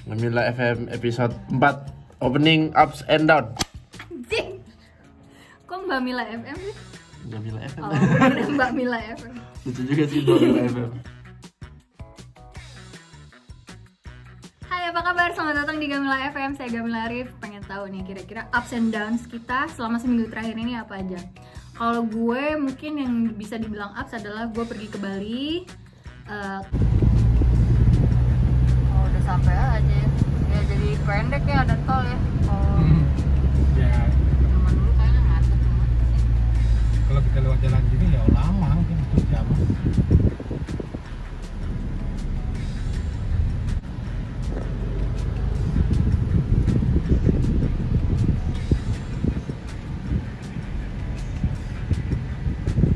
Gamila FM episode 4 Opening Ups and Down. Anjing. Kok Mbak Mila FM sih? Gamila FM. Oh, ada Mbak Mila FM. Lucu juga sih Gamila FM. Hai, apa kabar? Selamat datang di Gamila FM. Saya Gamila Arif. Pengen tahu nih kira-kira ups and downs kita selama seminggu terakhir ini apa aja. Kalau gue mungkin yang bisa dibilang ups adalah gue pergi ke Bali. Oh, udah sampai aja ya. Jadi pendek ya, ada tol ya. Oh. Ya, Zaman dulu kayaknya macet banget sih. kalau kita lewat jalan gini ya lama mungkin 1 jam.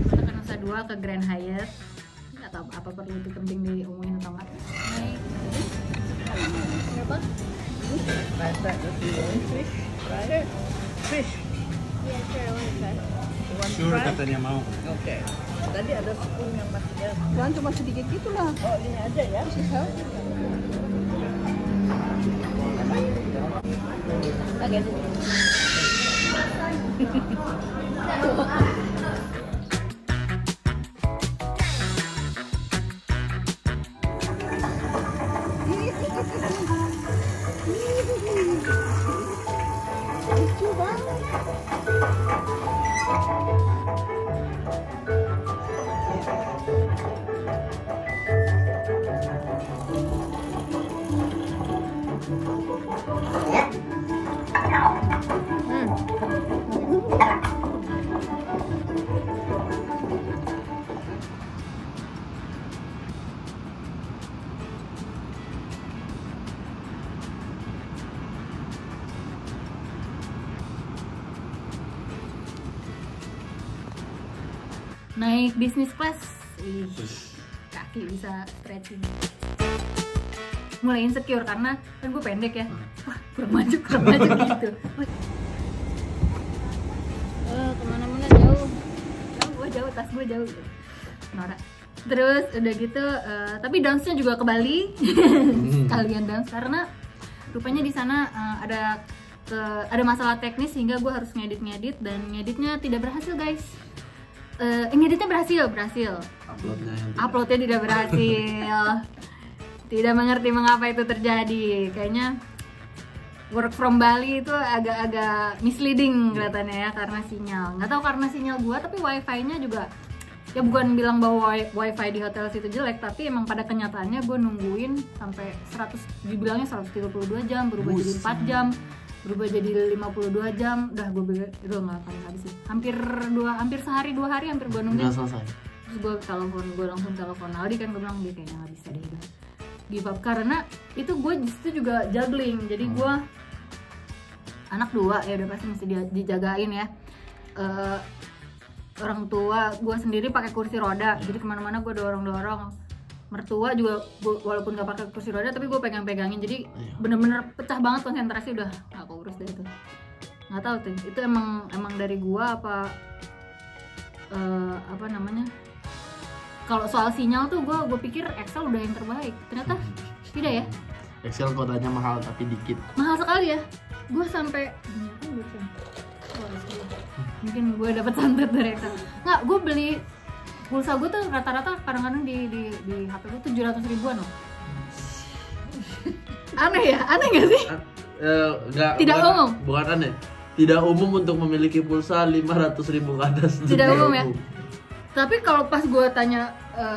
Kita ke Nusa Dua, ke Grand Hyatt. Nggak tahu apa perlu itu penting diumumin atau enggak. Naik. Berapa? Fish. Sure katanya mau. Oke. Tadi ada spoon yang masih kan cuma sedikit gitulah. Oh, ini aja ya. Sisa. Oke. Lucu banget. Naik bisnis class. Ih, kaki bisa stretching. Mulai insecure karena kan gue pendek ya. Wah, kurang maju gitu. Kemana-mana jauh. Gue jauh, tas gue jauh. Norak. Terus udah gitu, tapi dance-nya juga ke Bali. Sekalian dance karena rupanya di sana ada masalah teknis sehingga gue harus ngedit dan ngeditnya tidak berhasil, guys. Ngeditnya berhasil. Uploadnya tidak berhasil. Tidak mengerti mengapa itu terjadi. Kayaknya work from Bali itu agak misleading kelihatannya ya, karena sinyal. Nggak tahu karena sinyal gua, tapi wifi-nya juga ya, bukan bilang bahwa wifi di hotel situ jelek, tapi emang pada kenyataannya gue nungguin sampai 100, dibilangnya 132 jam, berubah jadi 4 jam, berubah jadi 52 jam. Udah gue itu nggak akan habis sih. Hampir sehari 2 hari hampir gue nungguin. Nggak selesai. Terus gue langsung telepon Aldi, kan gue bilang dia kayaknya nggak bisa deh, udah give up. Karena itu gue disitu juga juggling, jadi gue anak 2 ya udah pasti mesti dijagain ya. Orang tua gue sendiri pakai kursi roda, jadi kemana-mana gue dorong. Mertua juga walaupun gak pakai kursi roda tapi gue pegang-pegangin, jadi bener-bener pecah banget konsentrasi, udah gak keurus deh itu. Nggak tahu tuh itu emang dari gue apa namanya. Kalau soal sinyal tuh gue pikir Excel udah yang terbaik, ternyata tidak ya. Excel kodanya mahal tapi dikit. Mahal sekali ya. Gue sampai mungkin gue dapet santet dari Excel. Nggak, gue beli pulsa gue tuh rata-rata kadang-kadang di HP gue 700 ribuan loh. Aneh gak sih? Tidak umum. Bukan aneh. Tidak umum untuk memiliki pulsa 500.000 ke atas. Tidak umum ya. Tapi kalau pas gue tanya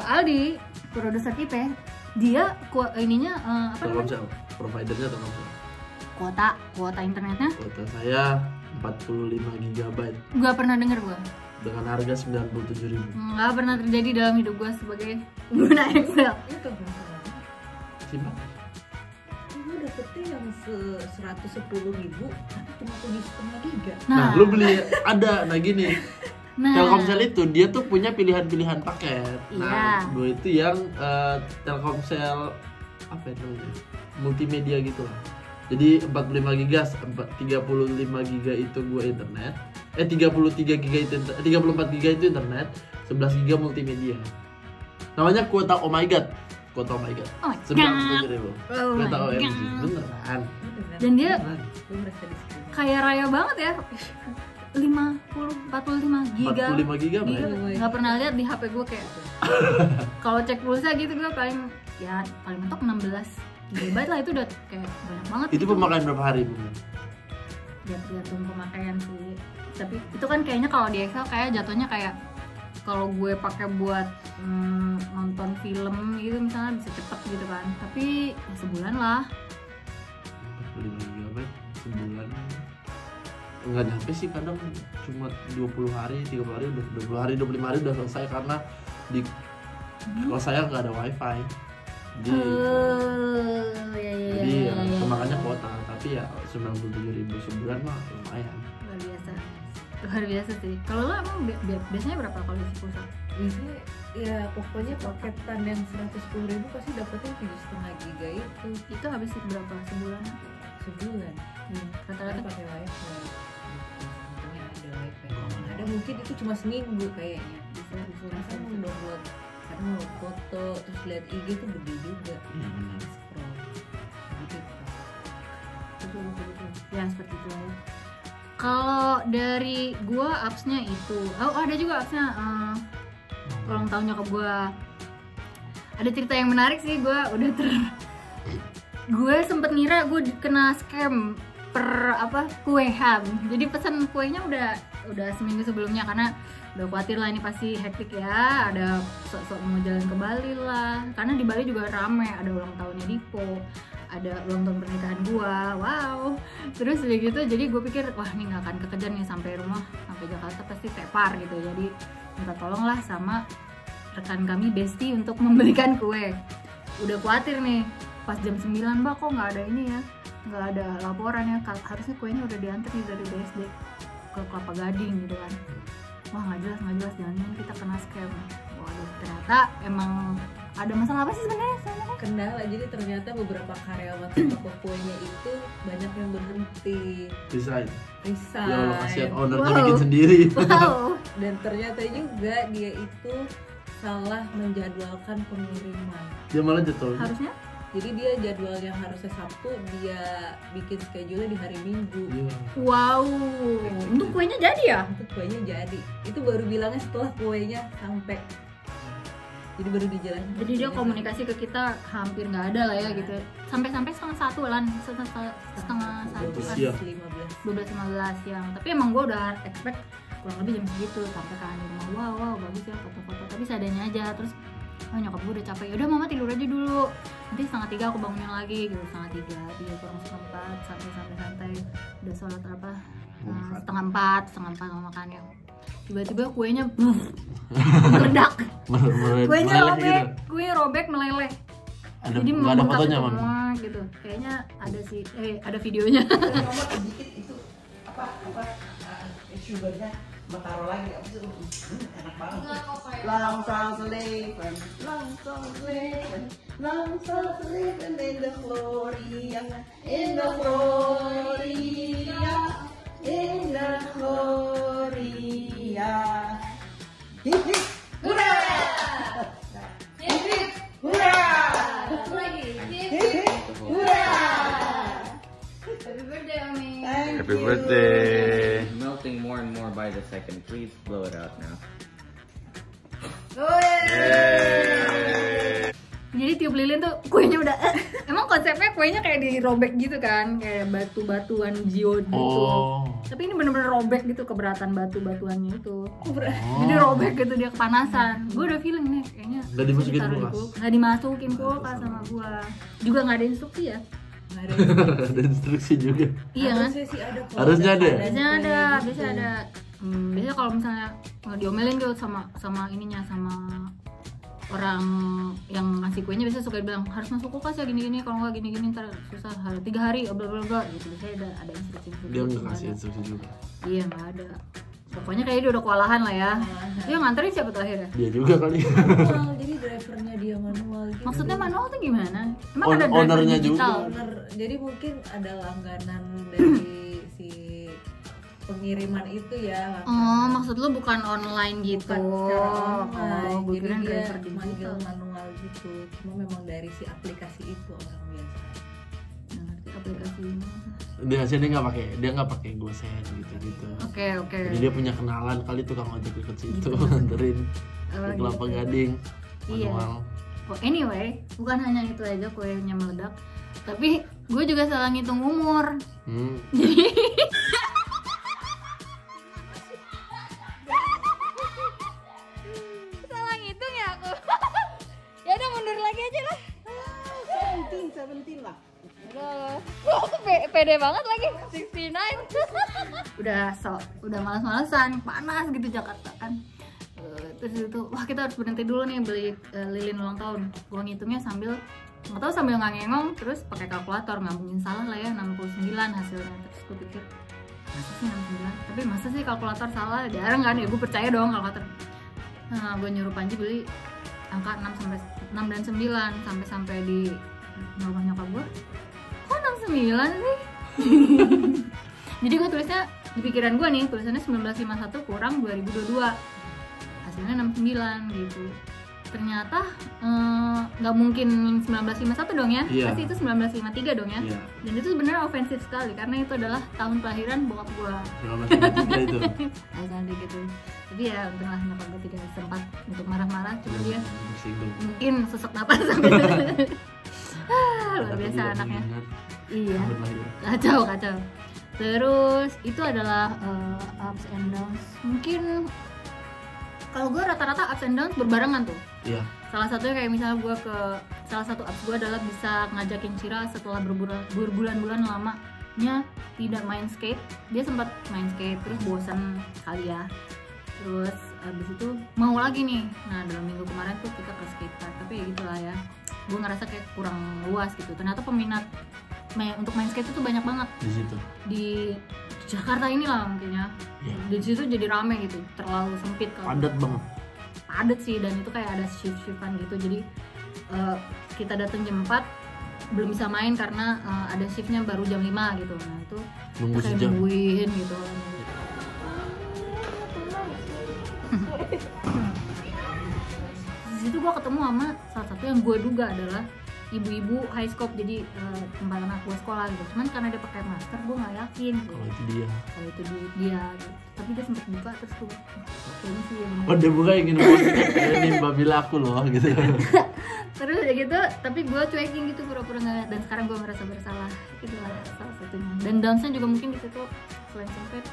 Aldi, produser kita, dia ininya apa namanya? Telkomsel, providernya Telkomsel. Kuota internetnya? Kuota saya 45 GB. Gak pernah denger gue. Dengan harga 97.000. Gak pernah terjadi dalam hidup gue sebagai pengguna Excel. Itu berapa? Simpel. Gue dapetnya yang 110.000 tapi cuma 7,5 giga. Nah, lu beli ada. Nah gini. Nah, Telkomsel itu dia tuh punya pilihan-pilihan paket. Nah, Iya. gue itu yang Telkomsel apa itu namanya? Multimedia gitu lah. Jadi 45 GB, 35 GB itu gue internet. 33 GB itu 34 GB itu internet, 11 GB multimedia. Namanya kuota Oh My God. Kau tau nggak ikan? Oh my 97.000. Oh Kata my OMG, God. beneran. Dan dia Beneran. Gue merasa di sini. kaya raya banget ya. 45 giga. 45 giga, Giga. Bray. Nggak pernah lihat di HP gue kayak. Kalau cek pulsa gitu gue paling mentok 16 GB lah, itu udah kayak banyak banget. Itu pemakaian berapa hari, Bu? Ya tergantung pemakaian sih. Tapi itu kan kayaknya kalau di Excel kayak jatuhnya kayak kalau gue pakai buat nonton film gitu misalnya bisa cepet gitu kan. Tapi ya sebulan lah. 45 GB sebulan. Enggak nyampe sih, kadang cuma 20 hari, 30 hari, 20 hari, 25 hari udah selesai karena di kalau saya nggak ada wifi. Jadi jadi ya, makanya kuota, tapi ya 97.000 sebulan mah lumayan. Luar biasa sih. Kalau lo emang biasanya berapa kalau isi pulsa? Biasanya ya pokoknya paketan yang 110.000 pasti dapetnya 7,5 giga itu Itu habis berapa sebulan? sebulan. Karena Rata-rata pakai wifi. Untungnya ada wifi. Kalau nggak ada mungkin itu cuma seminggu kayaknya. Bisa mau download, karena mau foto terus lihat IG tuh gede juga. Iya benar. Scroll. Gitu. betul. Ya seperti itu ya. Kalau dari gua appsnya itu, ada juga appsnya ulang tahun nyokap gua. Ada cerita yang menarik sih, gue sempet ngira gue kena scam kuehan. Jadi pesan kuenya udah seminggu sebelumnya karena udah khawatir lah ini pasti hektik ya, ada sok-sok mau jalan ke Bali lah, karena di Bali juga rame, ada ulang tahunnya Dipo, ada ulang tahun pernikahan gua, wow. Terus begitu, jadi gue pikir wah ini nggak akan kekejar nih sampai rumah, sampai Jakarta pasti tepar gitu. Jadi minta tolong lah sama rekan kami Besti untuk membelikan kue. Udah khawatir nih, pas jam 9 mbak kok nggak ada ini ya, nggak ada laporan ya, harusnya kuenya udah diantar nih dari BSD ke Kelapa Gading gitu kan. Wah nggak jelas, jangan kita kena scam. Waduh, ternyata emang ada masalah apa sih sebenarnya? Kendala, jadi ternyata beberapa karyawan toko kuenya itu banyak yang berhenti, Resign. resign. Ya Allah, kasihan ownernya Wow. bikin sendiri. Wow. Dan ternyata juga dia itu salah menjadwalkan pengiriman. Dia malah jatuh. Harusnya Jadi dia jadwal yang harusnya Sabtu dia bikin schedule di hari Minggu. Iya. wow. Untuk kuenya jadi ya? Untuk kuenya jadi. Itu baru bilangnya setelah kuenya sampai. Jadi baru dijelasin. Jadi dia komunikasi ke kita hampir nggak ada lah ya gitu. Sampai setengah satu lan, setengah satu kan. Siap. 12:15 siang. Tapi emang gue udah expect kurang lebih jam segitu sampai kan di rumah. Wow bagus ya foto-foto. Tapi seadanya aja. Terus nyokap gue udah capek. Udah mama tidur aja dulu. Nanti 2:30 aku bangunin lagi gitu. 2:30 dia kurang seperempat santai. Udah sholat apa? Setengah empat mau makan ya. Tiba-tiba kuenya meledak. Kuenya robek, meleleh. Jadi nggak ada fotonya, Mam? Gitu. Kayaknya ada sih, ada videonya. Nomor sedikit itu sugarnya mau taruh lagi enak banget. Long songs living, long songs living, long songs living in the gloria, in the gloria, in the gloria. Hip hip hurra! Hip hip hurra! Hip hip hurra! Happy birthday, Omi. Happy birthday! Melting more and more by the second. Please blow it out now. Jadi tiup lilin tuh kuenya udah emang konsepnya kuenya kayak dirobek gitu kan, kayak batu-batuan geode gitu. Oh. Tapi ini bener-bener robek gitu, keberatan batu-batuannya itu. Jadi robek gitu, dia kepanasan. Gue udah feeling nih kayaknya Nggak dimasukin ditaruh di kulkas? Nggak dimasukin kulkas sama gua. Juga nggak ada instruksi ya? Nggak ada. Ada instruksi juga. Iya kan? Harusnya sih ada. kalau Harusnya ada. Biasanya ada, gitu. biasanya ada. Biasanya kalau misalnya diomelin gitu sama ininya, sama orang yang ngasih kuenya biasanya suka bilang harus masuk kulkas ya gini-gini, kalau nggak gini-gini ntar susah 3 hari bla bla bla gitu. Biasanya ada instruksi. Dia nggak kasih instruksi juga. Iya nggak ada. Pokoknya kayak dia udah kewalahan lah ya. Dia nganterin siapa tuh akhirnya? Dia juga kali. Manual, jadi drivernya dia manual gitu. Maksudnya manual tuh gimana? Emang On- ada driver ownernya digital? juga. Owner, jadi mungkin ada langganan dari si pengiriman itu ya. Oh, maksud lu bukan online gitu? Bukan secara online, Oh, gue jadi kira dia driver manggil digital. manual gitu. Cuma memang dari si aplikasi itu orang biasa. Nggak ngerti aplikasi ini. Dia nggak pakai GoSend gitu. Oke. Jadi dia punya kenalan kali tukang ojek deket situ nganterin ke Kelapa gitu. Gading. Iya. Manual. Oh, anyway, bukan hanya itu aja kuenya meledak, tapi gue juga salah ngitung umur. Salah ngitung ya aku. Ya udah mundur lagi aja lah. 17 lah. Aku pede banget lagi 69. udah malas-malasan, panas gitu Jakarta kan. Terus itu wah kita harus berhenti dulu nih beli lilin ulang tahun. Gua ngitungnya sambil nggak tahu sambil ngangengong, terus pakai kalkulator, nggak mungkin salah lah ya 69 hasilnya. Terus gue pikir masa sih 69, tapi masa sih kalkulator salah, jarang kan ya, gue percaya dong kalkulator. Nah gue nyuruh Panji beli angka 6 dan 9 sampai di rumah nyokap gue, kok 69 sih? Jadi gue tulisnya di pikiran gue nih, tulisannya 1951 kurang 2022, hasilnya 69 gitu. Ternyata nggak mungkin 1951 dong ya, Iya. pasti itu 1953 dong ya. Iya. Dan itu sebenarnya ofensif sekali karena itu adalah tahun kelahiran bokap gue. 1953 itu. Jangan gitu. Tapi ya untunglah nyokap gue tidak sempat untuk marah-marah, cuma dia Tersinggung. mungkin sesak napas sampai luar Tapi biasa tidak anaknya. mengingat Iya, tahun lahir. kacau. Terus itu adalah ups and downs. Mungkin kalau gue rata-rata ups and downs berbarengan tuh. Iya. Salah satunya kayak misalnya gue salah satu ups gue adalah bisa ngajakin Cira setelah berbulan-bulan lamanya tidak main skate. Dia sempat main skate terus bosan kali ya. Terus abis itu mau lagi nih. Nah dalam minggu kemarin tuh kita ke skate park, tapi ya gitulah ya. Gue ngerasa kayak kurang luas gitu. Ternyata peminat untuk main skate itu banyak banget Di situ. di Jakarta ini lah mungkin ya. Iya. Di situ jadi rame gitu, terlalu sempit kalau Padat banget. padat sih, dan itu kayak ada shift-shiftan gitu. Jadi kita datang jam 4 belum bisa main karena ada shiftnya baru jam 5 gitu. Nah itu Nunggu kita kayak sejam. nungguin gitu. Di situ gue ketemu sama salah satu yang gue duga adalah ibu-ibu high scope, jadi tempat anak gue sekolah gitu. Cuman karena dia pakai masker gue nggak yakin gitu. Kalau itu dia. Kalau itu dia gitu. Tapi dia sempat buka terus tuh kayaknya sih yang Oh dia buka ingin ini Mbak Bila aku loh gitu. terus ya gitu, tapi gue cuekin gitu pura-pura nggak liat, dan sekarang gue merasa bersalah. Itulah salah satunya. Dan downsnya juga mungkin di situ selain sempit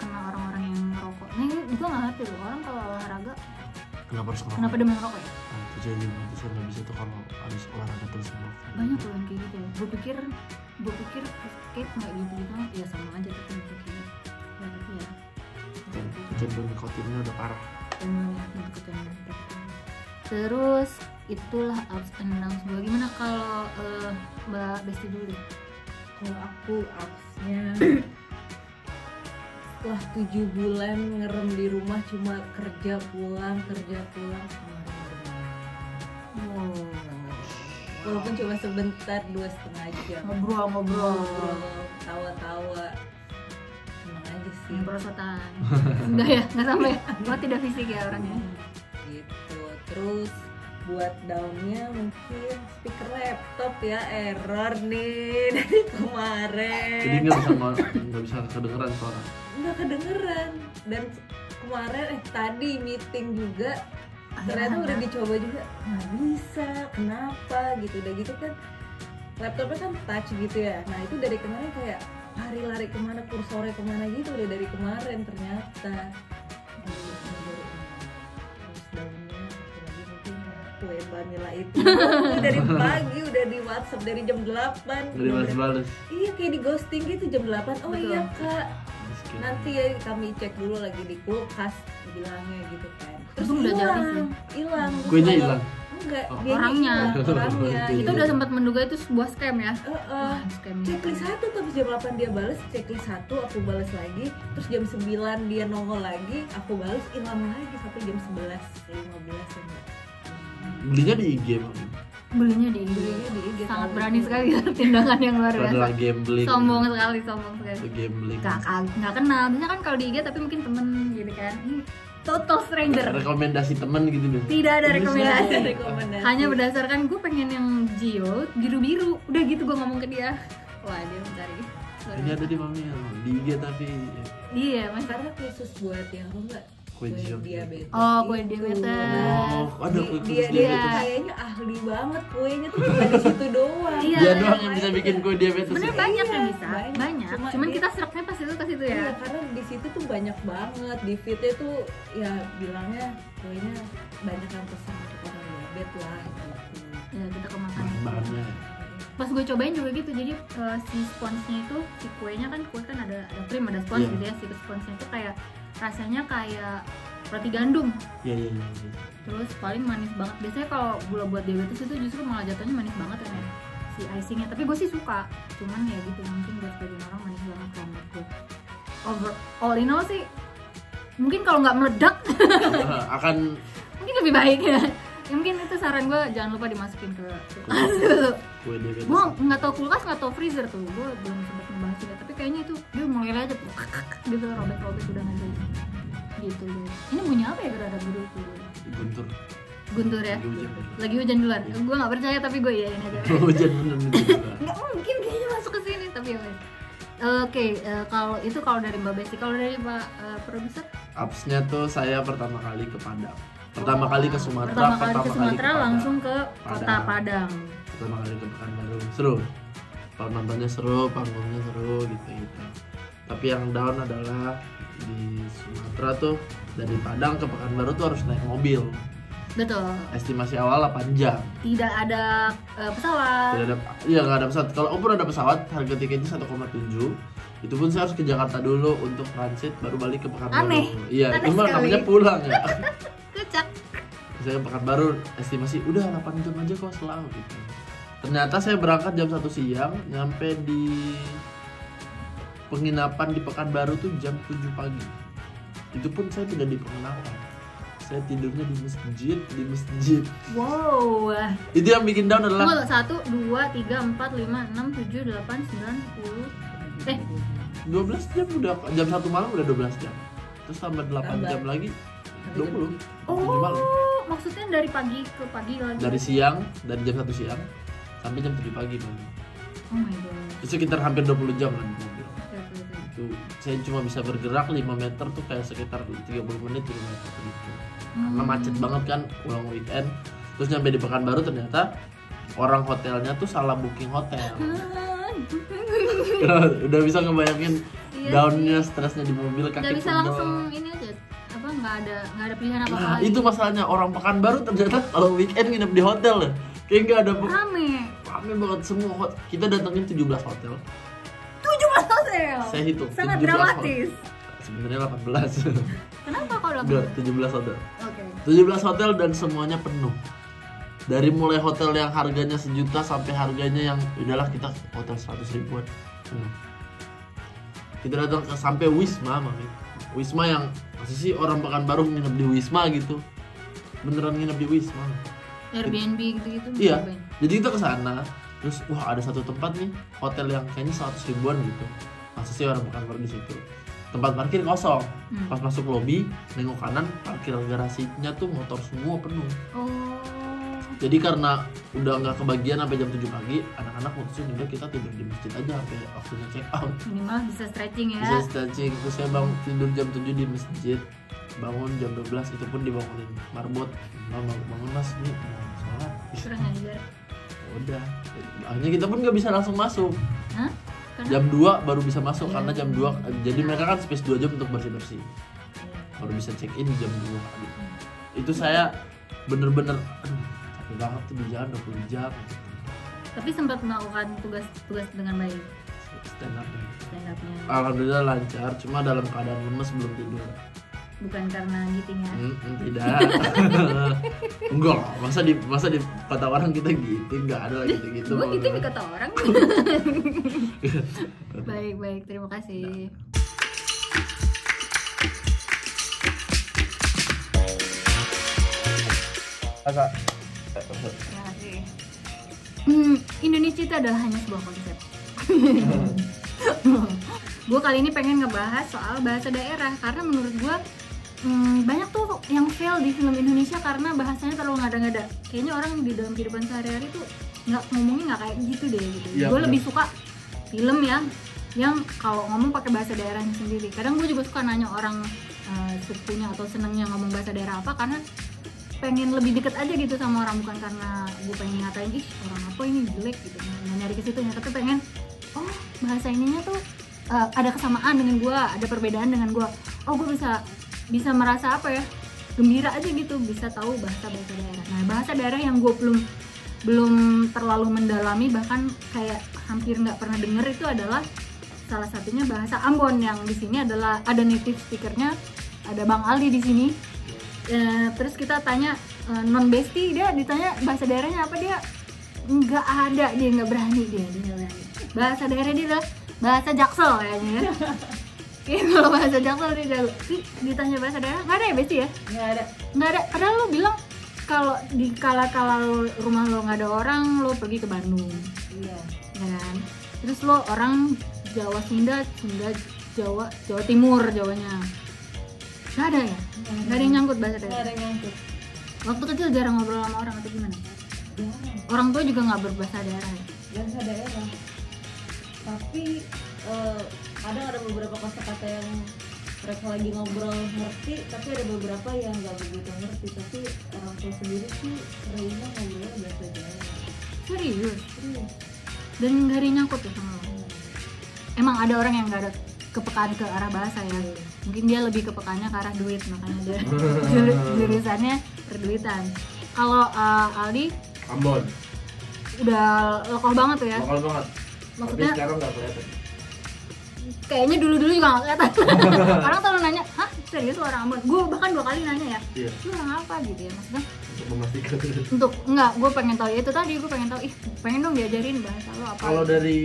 kena orang-orang yang merokok. Nah ini gue nggak ngerti loh, orang kalau olahraga Kenapa harus ngerokok? kenapa demen merokok ya? Nah, itu jadi nanti saya nggak bisa tuh kalau habis olahraga terus ngerokok. Banyak loh yang kayak gitu. Gue pikir skate nggak gitu banget, ya sama aja tapi gue pikir ya tapi ya Kecanduan nikotinnya udah parah. Terus itulah ups and downs gue. Gimana kalau Mbak Besti dulu deh? Kalau aku upsnya setelah 7 bulan ngerem di rumah cuma kerja pulang Wow. walaupun cuma sebentar 2,5 jam Ngobrol tawa-tawa senang aja sih perosotan. Enggak ya, nggak sampai. Gue tidak fisik ya orangnya. gitu. Terus buat downnya mungkin speaker laptop ya, error nih dari kemarin. Jadi nggak bisa kedengeran suara. Nggak kedengeran, dan kemarin tadi meeting juga ternyata udah dicoba juga nggak bisa, kenapa gitu. Udah gitu kan laptopnya kan touch gitu ya, nah itu dari kemarin kayak lari kemana, kursornya kemana gitu, udah dari kemarin ternyata. Terus daunnya lagi mungkin kue vanilla itu dari pagi udah di WhatsApp dari jam 8 Dari balas-balas. iya kayak di ghosting gitu jam 8. Oh Betul. iya kak, nanti ya kami cek dulu lagi di kulkas bilangnya gitu kan. Terus Untung udah jadi sih. hilang. Terus Kuenya kalau- hilang? Enggak, Oh. dianya Orangnya. hilang, orangnya. Itu Itu udah sempat menduga itu sebuah scam ya. Scam. Checklist 1 terus jam 8 dia bales, checklist 1 aku bales lagi, terus jam 9 dia nongol lagi, aku bales, hilang lagi sampai jam 11:15 ya enggak. Belinya di IG Bang. Belinya di IG. Sangat berani sekali ya, tindakan yang luar Itu adalah biasa. gambling. Sombong sekali. Itu gambling. Nggak kenal, biasanya kan kalau di IG tapi mungkin temen gitu kan. Ini total stranger. Rekomendasi temen gitu deh. Tidak ada rekomendasi. Rekomendasi. Hanya berdasarkan gue pengen yang Gio biru-biru. Udah gitu gue ngomong ke dia. Wah, dia mencari. Ini ada di mami di IG tapi Iya, Mas. Karena khusus buat yang enggak Kue Gio. diabetes. Oh, kue Itu. diabetes. Oh, ada kue Dia khusus tuh diabetes. kayaknya ahli banget kuenya tuh cuma di situ doang. Iya. Dia doang yang bisa bikin kue diabetes. Sebenarnya ya? banyak yang Iya, bisa, banyak. banyak. Cuma Cuman dia- kita seraknya pas itu ke situ ya. Iya, karena di situ tuh banyak banget. Di feednya tuh ya bilangnya kuenya banyak yang pesan untuk orang diabetes lah gitu. Ya, kita kemakan. Bahan-bahannya. Pas gue cobain juga gitu, jadi si sponsnya itu, si kuenya kan kue kan ada krim, ada spons Iya. gitu ya. Si sponsnya itu kayak rasanya kayak roti gandum. Iya. Terus paling manis banget. Biasanya kalau gula buat diabetes itu justru malah jatuhnya manis banget ya, si icingnya. Tapi gue sih suka. Cuman ya gitu, mungkin buat sebagian orang manis banget kalau menurut gue. All in all sih, mungkin kalau nggak meledak Akan mungkin lebih baik ya. Ya, mungkin itu saran gue, jangan lupa dimasukin ke kulkas dulu. kue diabetes. Gue nggak tahu kulkas, nggak tahu freezer tuh. Gue belum sempat membahas juga. Tapi kayaknya itu dia mulai aja gitu, robek-robek udah nggak jadi. Gitu deh. Ini bunyi apa ya gerada guru itu? Guntur. Guntur ya. Lagi hujan. Lagi hujan duluan. Gue nggak percaya tapi gue iyain aja. Hujan bener gitu. Nggak mungkin kayaknya masuk ke sini tapi ya wes. Oke, kalau dari Mbak Besti, kalau dari Pak produser, Apsnya tuh saya pertama kali ke Padang. Pertama kali ke Sumatera, pertama kali ke Sumatera Padang. langsung ke kota Padang. Pertama kali ke Pekanbaru. Seru. Kalau nontonnya seru, panggungnya seru gitu. Tapi yang down adalah di Sumatera tuh dari Padang ke Pekanbaru tuh harus naik mobil. Betul. Estimasi awal 8 jam. Tidak ada pesawat. Tidak ada, iya nggak ada pesawat. Kalau pun ada pesawat, harga tiketnya 1,7. Itu pun saya harus ke Jakarta dulu untuk transit, baru balik ke Pekanbaru. Aneh. Iya, Aneh itu mah sekali. namanya pulang ya. Kecak. Saya ke Pekanbaru, estimasi udah 8 jam aja kok selalu gitu. Ternyata saya berangkat jam 1 siang, nyampe di penginapan di Pekanbaru tuh jam 7 pagi. Itu pun saya tidak di penginapan. Saya tidurnya di masjid. Wow. Itu yang bikin down adalah Tunggu, 1, 2, 3, 4, 5, 6, 7, 8, 9, 10. 12 jam udah, jam 1 malam udah 12 jam. Terus tambah 8 Tambah. jam lagi 20. 7 malam. Oh, maksudnya dari pagi ke pagi lagi. Dari siang, dari jam 1 siang sampai jam 7 pagi Bang. Oh my god. Itu sekitar hampir 20 jam kan di mobil. Oke. Itu saya cuma bisa bergerak 5 meter tuh kayak sekitar 30 menit gitu. Karena macet banget kan pulang weekend. Terus nyampe di Pekanbaru ternyata orang hotelnya tuh salah booking hotel. Udah bisa ngebayangin Iya downnya, stresnya di mobil, kaki Gak bisa pegel. langsung ini aja, apa nggak ada pilihan apa apa Nah lagi. itu masalahnya, orang Pekanbaru ternyata kalau weekend nginep di hotel ya. Kayak nggak ada Rame. rame banget semua kita datengin 17 hotel. 17 hotel. Saya hitung Sangat 17 dramatis. Sebenarnya 18. Kenapa kalau Enggak, 18? 17 hotel. Oke. 17 hotel dan semuanya penuh. Dari mulai hotel yang harganya 1 juta sampai harganya yang udahlah kita hotel 100 ribuan penuh. Kita datang ke sampai Wisma, Mami. Wisma yang masih sih orang Pekanbaru nginep di Wisma gitu. Beneran nginep di Wisma. Airbnb gitu-gitu. Iya. cobain. Jadi kita ke sana, terus wah ada satu tempat nih, hotel yang kayaknya 100 ribuan gitu. Masa sih orang Pekanbaru di situ. Tempat parkir kosong. Pas masuk lobi, nengok kanan, parkir garasinya tuh motor semua penuh. Oh. Jadi karena udah nggak kebagian sampai jam 7 pagi, anak-anak mutusin udah kita tidur di masjid aja sampai waktunya check out. Minimal bisa stretching ya. Bisa stretching, terus saya bangun tidur jam 7 di masjid, bangun jam 12 itu pun dibangunin marbot. Bangun mas, nih mau sholat. Kurang ajar. Udah, akhirnya kita pun nggak bisa langsung masuk. Hah? Karena Jam 2 baru bisa masuk Iya. karena jam 2 jadi mereka kan space 2 jam untuk bersih-bersih. Baru bisa check in jam 2 gitu. Itu saya bener-bener aduh, capek banget tuh di jalan 20 jam. tapi sempat melakukan tugas dengan baik Stand up. stand up-nya. Alhamdulillah lancar, cuma dalam keadaan lemes belum tidur. Bukan karena giting ya. Tidak. Enggak lah, masa di kata orang kita gitu, enggak ada lagi gitu. Gue gitu di kata orang. Baik, terima kasih. Kakak. Terima kasih. Indonesia itu adalah hanya sebuah konsep. Gue kali ini pengen ngebahas soal bahasa daerah karena menurut gue banyak tuh yang fail di film Indonesia karena bahasanya terlalu ngada-ngada. Kayaknya orang di dalam kehidupan sehari-hari tuh ngomongnya nggak kayak gitu deh gitu. Iya, Gue benar. lebih suka film yang kalau ngomong pakai bahasa daerahnya sendiri. Kadang gue juga suka nanya orang sepunya atau senengnya ngomong bahasa daerah apa karena pengen lebih deket aja gitu sama orang, bukan karena gue pengen ngatain ih orang apa ini jelek gitu, nggak nyari ke situnya, tapi pengen bahasa ininya tuh ada kesamaan dengan gue, ada perbedaan dengan gue. Gue bisa merasa apa ya, gembira aja gitu, bisa tahu bahasa daerah. Nah bahasa daerah yang gue belum terlalu mendalami, bahkan kayak hampir nggak pernah denger itu adalah salah satunya bahasa Ambon, yang di sini adalah ada native speakernya, ada Bang Aldi di sini. Terus kita tanya non besti, dia ditanya bahasa daerahnya apa, dia nggak ada, dia nggak berani, dia nggak berani. Bahasa daerah dia adalah bahasa Jaksel kayaknya ya. Kayak kalau bahasa Jaksel dia jago. Ditanya bahasa daerah nggak ada ya besti ya? Nggak ada. Padahal lo bilang kalau di kala rumah lo nggak ada orang, lo pergi ke Bandung. Iya. Kan? Terus lo orang Jawa Sunda Jawa Timur, Jawanya nggak ada ya? Nggak ada yang nyangkut bahasa Nggak daerah. ada yang nyangkut. Waktu kecil jarang ngobrol sama orang atau gimana? Jarang. Orang tua juga nggak berbahasa daerah ya? Bahasa daerah. Tapi kadang ada beberapa kata-kata yang mereka lagi ngobrol ngerti, tapi ada beberapa yang nggak begitu ngerti. Tapi orang tua sendiri sih seringnya ngobrolnya bahasa Jawa. Serius? Iya. Dan nggak ada yang nyangkut ya sama lo? Emang ada orang yang nggak ada kepekaan ke arah bahasa ya? Mungkin dia lebih kepekaannya ke arah duit, makanya dia jurusannya perduitan. Kalau Aldi Ambon, udah lekoh banget tuh ya? lokal banget. Maksudnya- Tapi sekarang nggak kelihatan. Kayaknya dulu juga gak kelihatan. Orang selalu nanya, hah serius lo orang Ambon? Gue bahkan 2 kali nanya ya, Iya, lu orang apa gitu ya, maksudnya untuk memastikan. enggak, gue pengen tahu ya itu tadi, gue pengen tahu, pengen dong diajarin bahasa lo apa. Kalau dari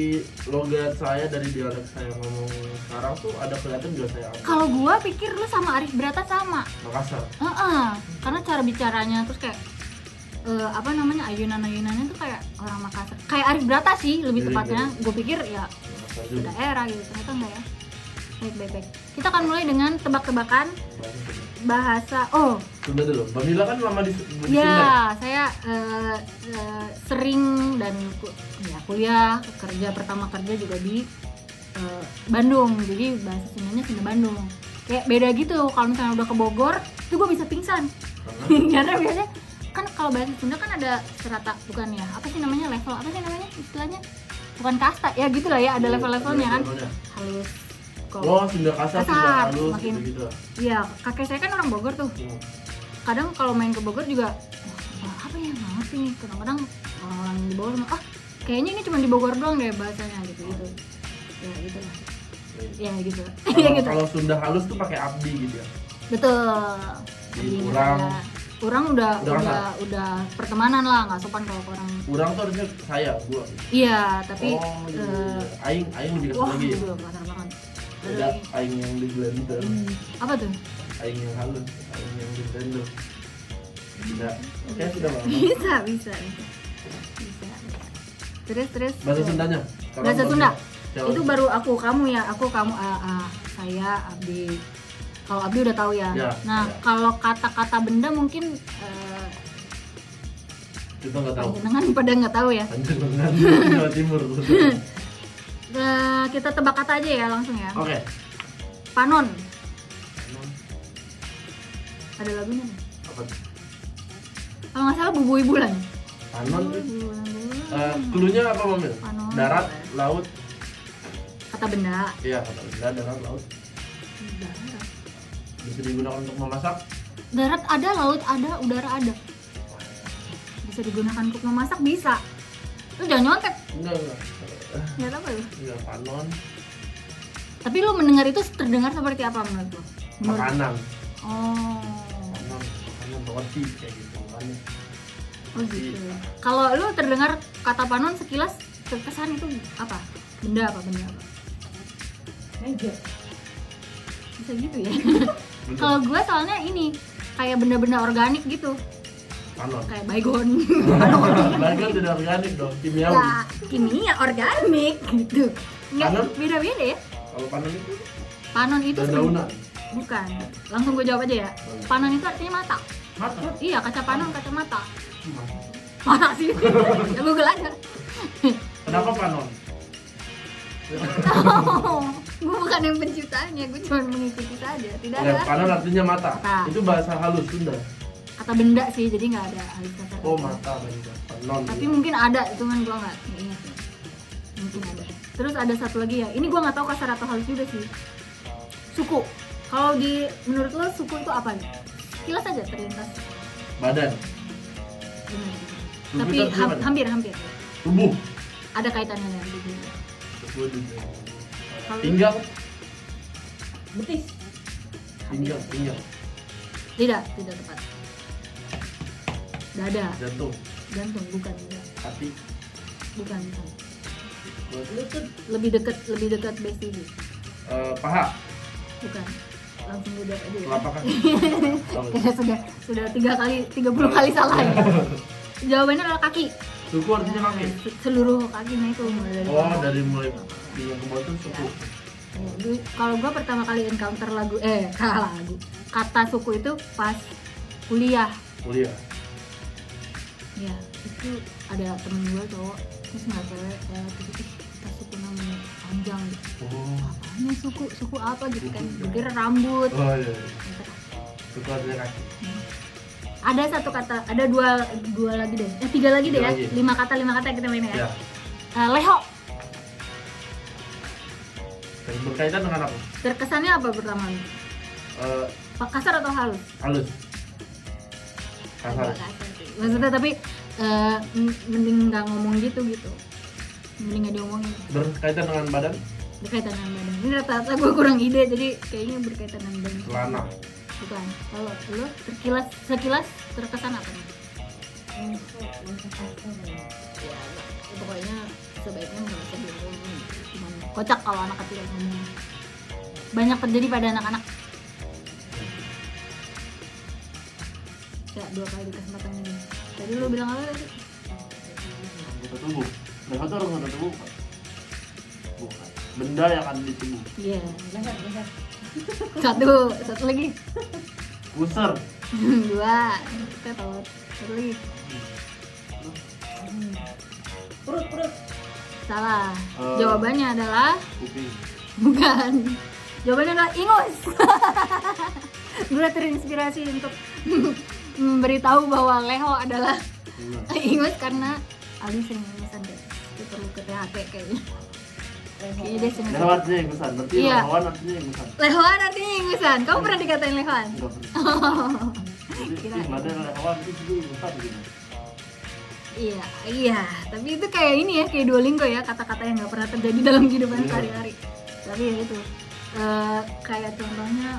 logat saya, dari dialek saya ngomong sekarang tuh ada kelihatan juga saya Ambon. Kalau gue pikir lu sama Arif Brata sama. Makassar. Karena cara bicaranya terus kayak apa namanya, ayunan-ayunannya tuh kayak orang Makassar, kayak Arif Brata sih lebih Mirip, tepatnya. Gue pikir ya Makassar juga. daerah gitu, ternyata enggak ya. Baik. Kita akan mulai dengan tebak-tebakan bahasa. Sunda dulu. Bamila kan lama di Sunda. Ya, saya sering dan kuliah, pertama kerja juga di Bandung. Jadi bahasa Sundanya Sunda Bandung. Kayak beda gitu. Kalau misalnya udah ke Bogor, tuh gue bisa pingsan. Karena biasanya kan kalau bahasa Sunda kan ada strata, bukan ya? Apa sih namanya, level? Apa sih namanya istilahnya? Bukan kasta, ya gitulah ya, ada level-levelnya kan. Levelnya. Halus, Sunda kasar, Sunda Kasar, halus, makin- gitu. iya, kakek saya kan orang Bogor tuh. Kadang kalau main ke Bogor juga apa ya, nggak ngerti nih. Kadang-kadang orang di Bogor bilang, kayaknya ini cuma di Bogor doang deh bahasanya gitu. Ya gitu lah. Ya gitu. Ya gitu. Kalau Sunda halus tuh pakai abdi gitu ya. Betul. Di Artinya Urang. saya. Urang udah Udah pertemanan lah, nggak sopan kalau ke orang. Urang tuh harusnya gua. Iya, tapi Iya. Aing lebih kasar wah lagi. itu kasar banget. Ada Beda lagi. aing yang di blender. Apa tuh? Aing yang halus, aing yang di blender. Tidak. Oke, sudah Bang. Bisa. Terus Bahasa Sundanya. Sekarang Bahasa Sunda. Jawa. Itu baru kamu ya, kamu saya Abdi. Kalau Abdi udah tahu ya. Ya, Nah, ya. kalau kata-kata benda mungkin Kita nggak tahu. panjenengan pada nggak tahu ya. Panjenengan Jawa Timur. Kita tebak kata aja ya langsung ya. Oke. Panon. Ada lagunya nih. Apa? Kalau nggak salah Bubui Bulan. Panon. Bulan. Klunya apa Mamil? Panon. Darat, laut. Kata benda. Iya, kata benda, darat, laut. Darat. Bisa digunakan untuk memasak. Darat ada, laut ada, udara ada. Bisa digunakan untuk memasak, bisa. Lu jangan nyontek. Enggak. Nggak tahu ya. Enggak, panon. Tapi lu mendengar itu terdengar seperti apa menurut lu? Menurut- Makanan. Oh. Makanan roti kayak gitu kan. Oh gitu. Kalau lu terdengar kata panon sekilas terkesan itu apa? Benda apa? Meja. Bisa gitu ya. Kalau gue soalnya ini kayak benda-benda organik gitu. Panon. kayak baygon. Baygon tidak organik dong, kimiawi. Ya, kimia organik gitu. Enggak, Panon? beda-beda ya. Kalau panon itu Panon itu daunan. bukan. Langsung gue jawab aja ya. Panon itu artinya mata. Mata. Iya, kaca panon, kaca mata. Mana sih? Ya Google aja. Kenapa panon? Gue bukan yang penciptanya, gue cuma mengikuti saja. Tidak Ya, ada panon artinya mata. Mata. Itu bahasa halus Sunda. kata benda sih, jadi nggak ada alif kata. Oh, mata benda. Panon. Tapi mungkin ada, itu kan gue nggak ingat ya. Mungkin ada. Terus ada satu lagi ya. Ini gue nggak tahu kasar atau halus juga sih. Suku. Kalau di menurut lo suku itu apa nih? Kilas aja terlintas. Badan. Benar. Suku Tapi itu gimana? hampir. Tubuh. Ada kaitannya dengan tubuh. Tubuh juga. Kalau Pinggang. Betis. Pinggang. tidak tepat. Dada, Jantung. jantung bukan, enggak. Hati. Bukan. Lutut. Lebih dekat besi sih. Paha. Bukan. Langsung gue jawab aja ya. Telapak kaki. Oh, Kayaknya sudah 30 kali salah ya. Jawabannya adalah kaki. Suku artinya kaki. Seluruh kakinya itu mulai dari Oh, bawah. dari mulai pinggang ke bawah itu suku. Ya, kalau gue pertama kali encounter kata suku itu pas kuliah. Kuliah. Ya, itu ada temen gue cowok terus nggak cewek terus kita suku namanya panjang gitu. Oh. Apanya suku apa gitu kan? Dikira rambut. Oh iya. Suku artinya kaki. Ada satu kata, ada dua lagi deh. Tiga lagi deh Tiga ya. lagi. 5 kata kita main ya. Ya. Leho. Dan berkaitan dengan apa? Terkesannya apa pertama? Kasar atau halus? Halus. Kasar. Agak kasar sih. Maksudnya tapi mending nggak ngomong gitu. Mending nggak diomongin. Berkaitan dengan badan. Berkaitan dengan badan. Ini rata-rata gue kurang ide, jadi kayaknya berkaitan dengan badan. Celana. Bukan. Kalau lo sekilas terkesan apa nih? Ya, pokoknya sebaiknya nggak usah diomongin. Cuman kocak kalau anak kecil ngomong. Banyak terjadi pada anak-anak. Ya, 2 kali kesempatan ini. Tadi lo bilang apa tadi? Anggota tubuh. Leho itu anggota tubuh bukan? Bukan. Benda yang ada di tubuh. Iya. Leher. Satu lagi. Pusar. 2. Kita tahu. Satu lagi. Perut. Salah. Jawabannya adalah Kuping. bukan. Jawabannya adalah ingus. Gue terinspirasi untuk memberitahu bahwa Leho adalah ingus karena Ali sering ingusan guys. Dia perlu ke THT kayaknya. Kayaknya dia sering. Leho artinya ingusan. Berarti Iya. lehoan artinya ingusan. Lehoan artinya ingusan. Kamu pernah dikatain Lehoan? Enggak pernah. Jadi Kirain. badan lehoan itu juga ingusan gitu. Iya. Tapi itu kayak ini ya, kayak Duolingo ya, kata-kata yang nggak pernah terjadi dalam kehidupan Iya. sehari-hari. Tapi ya itu, kayak contohnya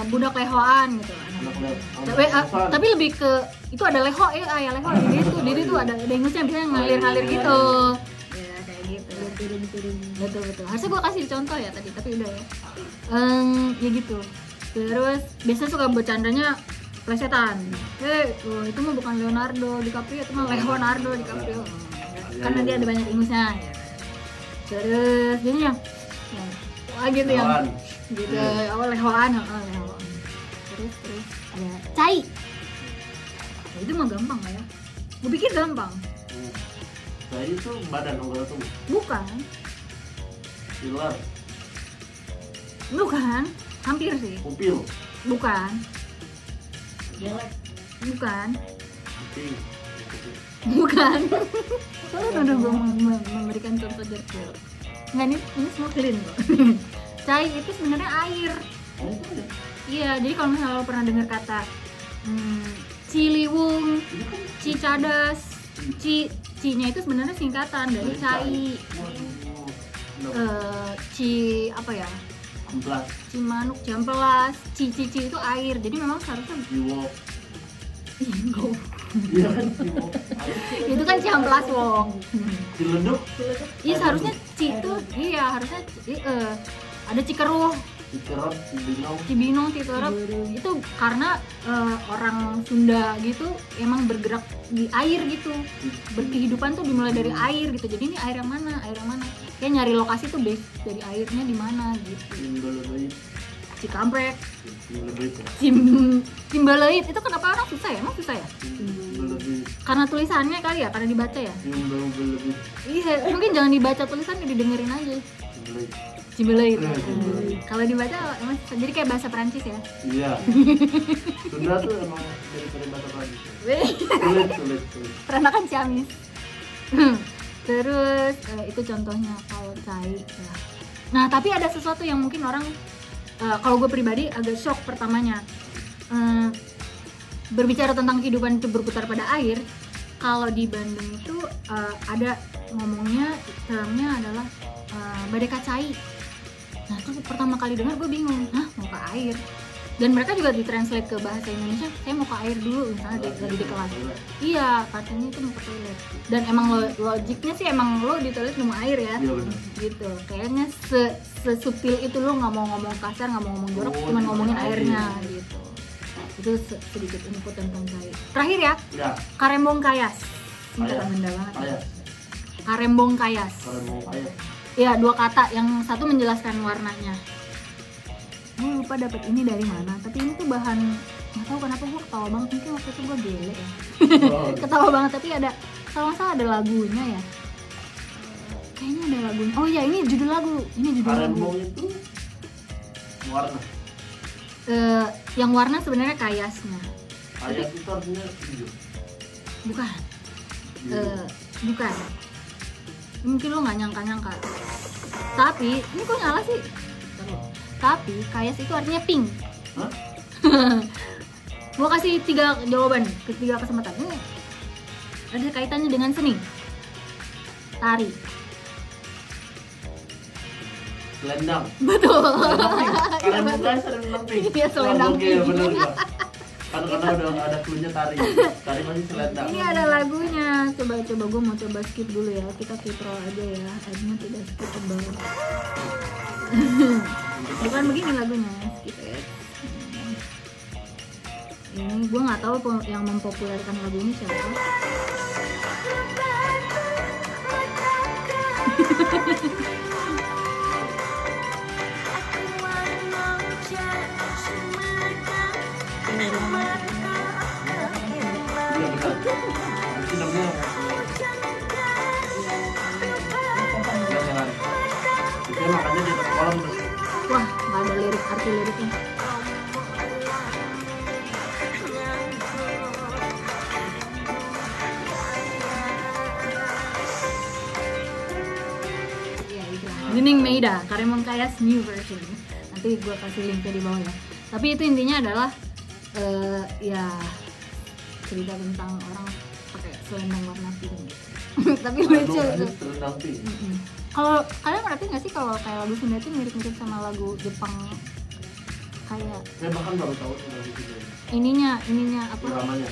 budak lehoan gitu. Tapi lebih ke itu ada leho ya, ayah leho. Jadi itu ada ingusnya bisa ngalir-ngalir gitu. Ya kayak gitu. Betul. Harusnya gue kasih contoh ya tadi, tapi udah ya. Ya gitu. Terus biasanya suka bercandanya plesetan. Itu mah bukan Leonardo DiCaprio, itu mah Leonardo DiCaprio. Karena dia ada banyak ingusnya. Ya. Terus biasanya gitu yang gitu awal lehoan. Terus ada cai. Ya, itu mah gampang lah ya. Gue pikir gampang. Nah itu badan anggota tubuh. Bukan. Pilar. Bukan. Hampir sih. Pupil. Bukan. Jelek. Bukan. Kuping. Bukan. Udah gue memberikan contoh detail. Nggak, ini semua clean kok. Cai itu sebenarnya air. Oh, itu ya. Iya, jadi kalau misalnya lo pernah dengar kata Ciliwung, Cicadas, Ci-nya itu sebenarnya singkatan dari cai. Ci apa ya? Amplas. Cimanuk, Ciamplas, Ci itu air. Jadi memang seharusnya Jiwo. Inggo. Iya kan Jiwo. Itu kan Ciamplas wong. Ciledug. Iya seharusnya Ci itu iya harusnya ada Cikeruh. Cicerap, Cibinong. Cibinong, Cicerap itu karena orang Sunda gitu emang bergerak di air gitu, berkehidupan tuh dimulai dari air gitu. Jadi ini air yang mana, kayak nyari lokasi tuh base dari airnya di mana gitu. Cimbeleit. Cikampek, Cimbeleit. Cimbeleit itu kenapa orang susah ya? Emang susah ya? Cimbeleit. Karena tulisannya kali ya, karena dibaca ya. Cimbeleit. Iya, mungkin jangan dibaca tulisannya, didengerin aja. Cimbeleit. Cimbeleit. Cimbeleit. Kalau dibaca emang susah. Jadi kayak bahasa Perancis ya. Iya. Sunda tuh emang dari bahasa Prancis. Weh. Sulit. Peranakan Ciamis. Terus itu contohnya kalau cai ya. Nah tapi ada sesuatu yang mungkin orang kalau gue pribadi agak shock pertamanya. Berbicara tentang kehidupan itu berputar pada air. Kalau di Bandung itu ada ngomongnya, termnya adalah badai kacai. Nah itu pertama kali dengar gue bingung, mau ke air. Dan mereka juga ditranslate ke bahasa Indonesia, saya mau ke air dulu misalnya lagi di kelas. Iya, katanya itu mau ke toilet. Dan emang logiknya sih emang lo di toilet mau air ya. Iya benar. Gitu. Kayaknya sesubtil itu lo nggak mau ngomong kasar, nggak mau ngomong jorok, cuma ngomongin airnya gitu. Itu sedikit info tentang cai. Terakhir ya, Ya. Karembong Kayas. Ini kata benda banget. Ya. Karembong Kayas. Iya, 2 kata, yang satu menjelaskan warnanya. Gue lupa dapet ini dari mana, tapi ini tuh bahan, nggak tahu kenapa gue ketawa banget, mungkin waktu itu gue gele ya. Ketawa banget, tapi ada, kalau nggak salah ada lagunya ya. Kayaknya ada lagunya. Oh iya, ini judul lagu. Karembong itu warna. Yang warna sebenarnya kayasnya. Kayas itu artinya hijau. Bukan. Bukan. Mungkin lo nggak nyangka. Tapi ini kok nyala sih? Tapi kayas itu artinya pink. Hah? Gua kasih 3 jawaban, 3 kesempatan. Ini ada kaitannya dengan seni, tari. Selendang. Betul. Karembong Kayas selendang pink. Iya, selendang Oke, pink. benar gua. Karena udah ada cluenya tari. Tari masih selendang. Ini ada lagunya. Coba gue mau coba skip dulu ya. Kita kiprol aja ya. Adnya tidak skippable. Bukan begini lagunya, skip it. Ini gue nggak tahu yang mempopulerkan lagu ini siapa. Iya benar. Itu namanya. Jangan. Itu makanya di atas kolam tuh. Wah, nggak ada arti liriknya. Iya, itu. Gening Meida, Karembong Kayas new version. Nanti gue kasih linknya di bawah ya. Tapi itu intinya adalah ya cerita tentang orang pakai selendang warna pink. Tapi lucu. Selendang pink. Kalau kalian ngerti nggak sih kalau kayak lagu Sunda itu mirip-mirip sama lagu Jepang, kayak Saya bahkan baru tahu selendang itu. ininya apa? Namanya.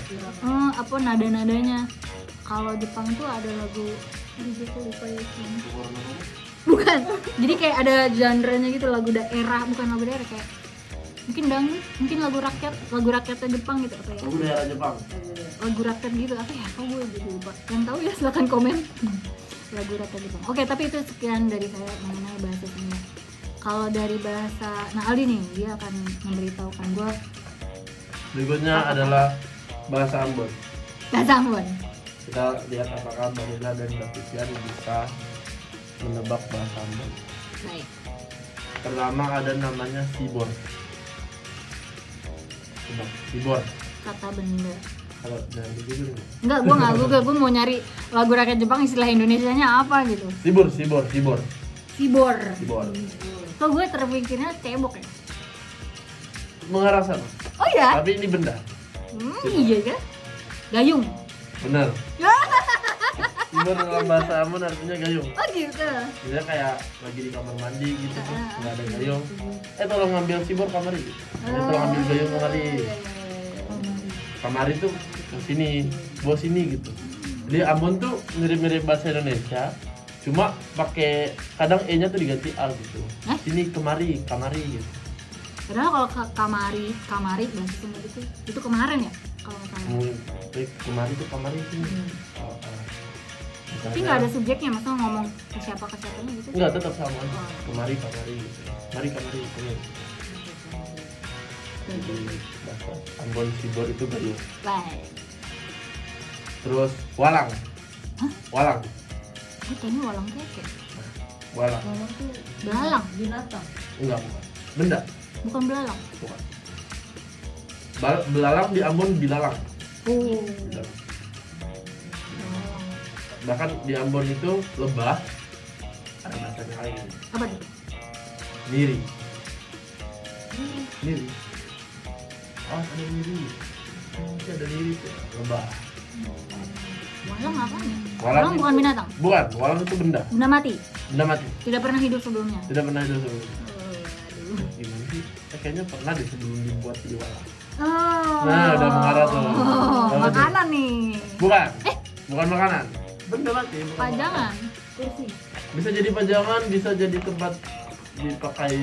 Apa nada-nadanya. Kalau Jepang tuh ada lagu, gue lupa ya sih. Warna apa? Bukan. Jadi kayak ada genre-nya gitu, lagu daerah, bukan lagu daerah, kayak mungkin dangdut, mungkin lagu rakyatnya Jepang gitu apa ya? Lagu daerah Jepang. Lagu rakyat gitu apa ya? Kok gue jadi lupa. Yang tahu ya silakan komen. Lagu rakyat Jepang. Oke, tapi itu sekian dari saya mengenai bahasa Sunda. Kalau dari bahasa, nah Aldi nih, dia akan memberitahukan gue Berikutnya adalah bahasa Ambon. bahasa Ambon. Kita lihat apakah Manila dan Davidian bisa menebak bahasa Ambon. Baik. Pertama ada namanya Sibor. Tebak, Sibor. Kata benda. Kalau jangan begitu. Enggak, gue mau nyari lagu rakyat Jepang istilah Indonesianya apa gitu. Sibor. Sibor. Kok gue terpikirnya cebok ya? Mengarah sana. Oh ya? Tapi ini benda. Iya kan? Gayung. Benar. Sibor dalam bahasa Ambon artinya gayung. Oh gitu. Dia kayak lagi di kamar mandi gitu tuh, nggak ada gayung. Tolong ngambil Sibor kamari. Tolong ambil gayung kamari. Iya. Kamari tuh ke sini, bawa sini gitu. Jadi Ambon tuh mirip-mirip bahasa Indonesia, cuma pakai kadang e-nya tuh diganti al gitu. Hah? Sini kemari, kamari gitu. Padahal kalau kamari bahasa Sunda itu kemarin ya kalau nggak salah. Kemari itu kamari sih. Tapi nggak ada subjeknya, masa ngomong ke siapanya gitu? Enggak, tetap sama aja. Kemari gitu. Mari kamari ini. Jadi bahasa Ambon Sibor itu gayung. Baik. Terus walang. Hah? Walang. Gue tanya walang keke. Walang. Ngomong tuh Belalang. binatang. Enggak, bukan. Benda. Bukan belalang. Bukan. Belalang di Ambon bilalang. Oh. Bilalang. Bahkan di Ambon itu lebah ada bahasanya lain. Apa tuh? Niri. Niri. Oh, ada niri. Masih ada niri tuh. Lebah. Walang apa nih? Walang Walang itu- bukan binatang. Bukan, walang itu benda. Benda mati. Benda mati. Tidak pernah hidup sebelumnya. Tidak pernah hidup sebelumnya. Aduh. Gimana sih? Kayaknya pernah deh sebelum dibuat jadi walang. Oh. Nah, udah mengarah tuh. Oh, Tahu makanan nih. Bukan. Bukan makanan. Benda mati. Bukan Pajangan. Kursi. makanan. Bisa jadi pajangan, bisa jadi tempat dipakai.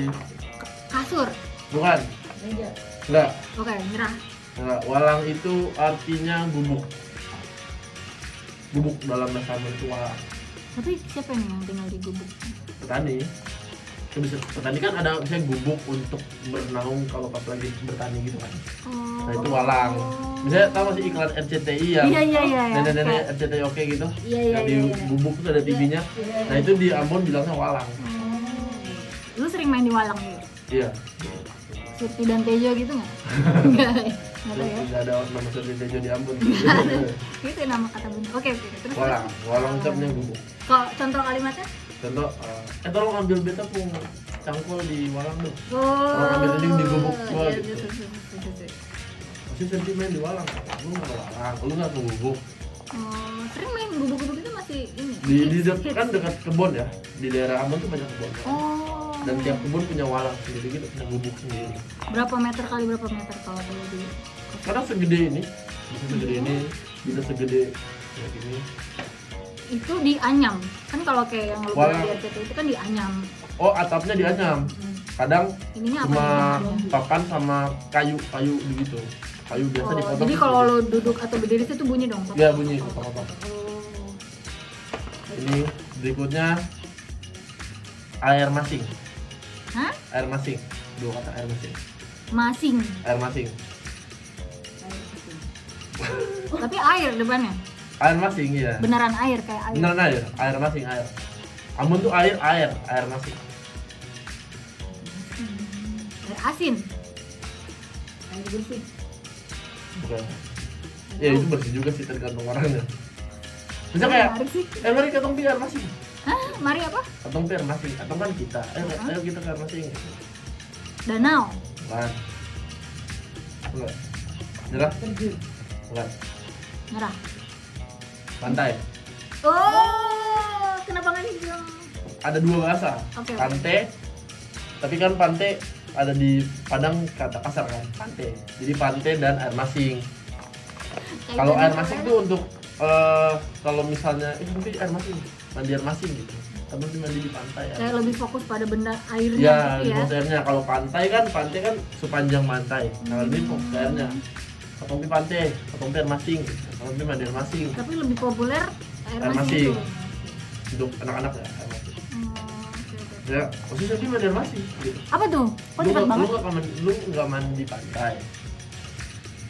Kasur. Bukan. Meja. Enggak. Oke, nyerah. Enggak. Walang itu artinya gubuk. Gubuk dalam bahasa Ambon itu walang. Tapi siapa nih yang tinggal di gubuk? Petani. Itu bisa, petani kan ada misalnya gubuk untuk bernaung kalau pas lagi bertani gitu kan. Oh. Nah itu walang. Misalnya tahu masih iklan RCTI yang Iya, iya, iya. nenek-nenek RCTI oke gitu. Iya, iya, Yang di iya, iya. gubuk tuh ada TV-nya. Nah itu di Ambon bilangnya walang. Lu sering main di walang dulu? Iya. Surti dan Tejo gitu nggak? Nggak, nggak tahu ya. Tidak ada nama Surti Tejo di Ambon. Itu nama kata benda. Oke, terus. Walang. Walang itu artinya gubuk. Kok contoh kalimatnya? Contoh, tolong ambil beta pun cangkul di walang dong. Oh. Orang ambil ini di gubuk gua Iya, gitu. iya. Masih sering main di walang. Lu nggak ke walang, lu nggak ke gubuk. Oh, sering main gubuk-gubuk itu masih ini. Di hits. kan dekat kebun ya. Di daerah Ambon tuh banyak kebun. Oh. Dan tiap kebun punya walang sendiri gitu, punya gubuk sendiri. Berapa meter kali berapa meter kalau boleh di? Karena segede ini, bisa segede ini, bisa segede kayak gini. Itu dianyam. Kan kalau kayak yang lu Walang. bilang di RCTI itu kan dianyam. Oh, atapnya dianyam. Kadang Ininya apa cuma nih? papan sama kayu gitu. Kayu biasa Oh, dipotong. jadi kalau lu duduk atau berdiri itu bunyi dong? Ya bunyi potong-potong. Oh. Ini berikutnya air masing. Hah? Air masing. Dua kata air masing. Masing. Air masing. Tapi air depannya. Air masing ya. Beneran air kayak air. Beneran air masing air. Ambon tuh air masing. Air asin. Air bersih. Bukan. Ya itu bersih juga sih tergantung orangnya. Bisa kayak, Menarik sih. mari ketong pi air masing. Hah? Mari apa? Ketong pi air masing. Ketong kan kita. Ayo kita ke air masing. Danau. Bukan. Enggak. Nyerah? Terjun. Bukan. Nyerah. Pantai. Oh, kenapa nggak dibilang? Ada dua bahasa. Oke. Pantai. Tapi kan pantai ada di Padang kata kasar kan, pantai. Jadi pantai dan air masing. Kayak Kalau gini air kan? masing tuh untuk kalau misalnya nanti air masing, mandi air masing gitu. Atau mandi di pantai. Kayak lebih fokus pada benda airnya Ya, gitu ya. di airnya. Kalau pantai kan sepanjang pantai. Kalau ini fokus ke airnya. Ketong pi pantai, ketong pi air masing, ketong pi mandi air masing. Tapi lebih populer air Air masing masing. itu. Untuk anak-anak ya, air masing. Oke, oke. Ya, maksudnya tapi mandi air masing gitu. Apa tuh? Kok cepat banget? Lu nggak mandi di pantai,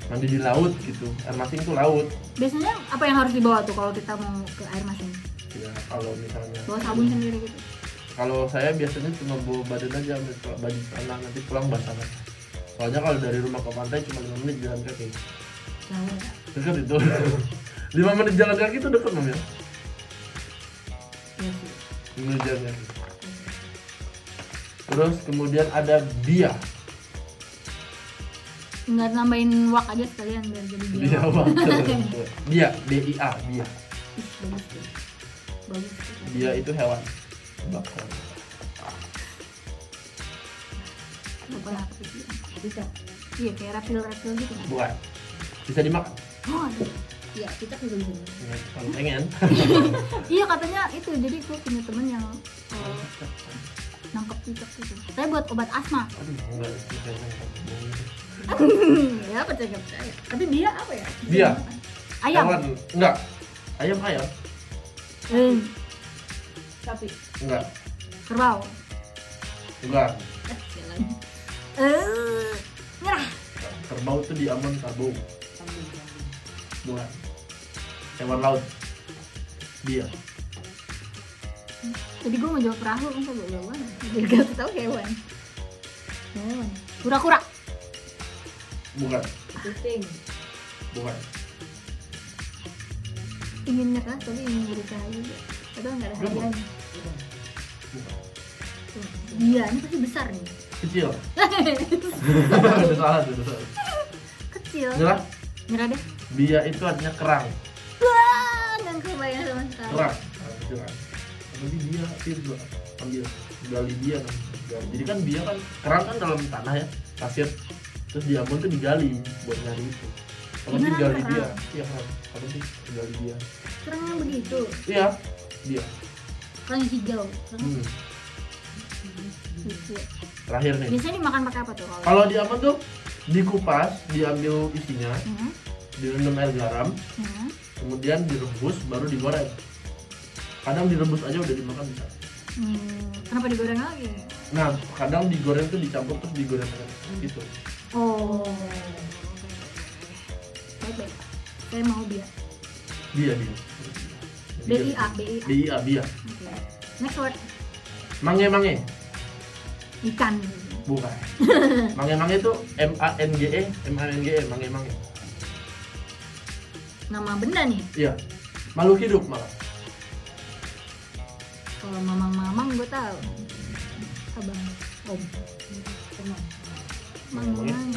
mandi di laut gitu. Air masing tuh laut. Biasanya apa yang harus dibawa tuh kalau kita mau ke air masing? Ya kalau misalnya, Bawa sabun sendiri gitu. kalau saya biasanya cuma bawa badan aja, baju celana, nanti pulang basah kan. Soalnya kalau dari rumah ke pantai cuma 5 menit jalan kaki. Jauh ya. Dekat itu. 5 menit jalan kaki itu dekat Mam ya. Iya sih. 5 menit jalan kaki. Terus kemudian ada bia. Nggak nambahin wak aja sekalian biar jadi Bia dia. apa? Bia, BIA, bia. Ih, bagus tuh. Bagus. tuh. Bia itu hewan. Bakar. Bukan apa sih? Bisa. Iya, kayak reptil-reptil gitu kan. Bukan. Bisa dimakan. Oh, iya, kita juga bisa. Kalau pengen. Iya, katanya itu. Jadi gue punya temen yang nangkep cicak gitu. Saya buat obat asma. Aduh, enggak percaya. Ya percaya nggak percaya. Tapi dia apa ya? Dia. Ayam. Hewan. Enggak. Ayam. Sapi. Enggak. Kerbau. Enggak. Jalan. Nyerah. Kerbau itu di Ambon Kabo. Bukan. Hewan laut. Dia. Jadi gue mau jawab perahu, kan gue jawab jadi gak tau hewan. Kura-kura. Bukan. Kucing. Bukan. Ingin nyerah tapi ingin berusaha juga. Padahal nggak ada hadiahnya. Bukan. Dia ini pasti besar nih. Kecil. Udah salah tuh, udah salah. Kecil. Nyerah. Nyerah deh. Bia itu artinya kerang. Wah, nggak kebayang sama sekali. Kerang. Kerang. Tapi dia juga ambil gali dia kan. Jadi kan dia kan kerang kan dalam tanah ya, pasir. Terus di Ambon tuh digali buat nyari itu. Kalau Beneran digali kerang? dia, iya kerang. Apa sih gali dia? Kerangnya begitu. Iya, dia. Kerang hijau. Kerang Hmm. hijau. Terakhir nih. Biasanya dimakan pakai apa tuh kalau? Kalau di Ambon tuh dikupas, diambil isinya, Hmm. direndam air garam, Hmm. kemudian direbus, baru digoreng. Kadang direbus aja udah dimakan bisa. Kenapa digoreng lagi? Nah, kadang digoreng tuh dicampur terus digoreng gitu. Oh. Baik. Saya mau dia. Dia. BIA. BIA, bia. Oke. Next word. Mange. Ikan. Bukan. Mange itu MANGE, mange. Nama benda nih. Iya. Makhluk hidup malah. Kalau mamang gue tahu. Abang. Om. Mamang.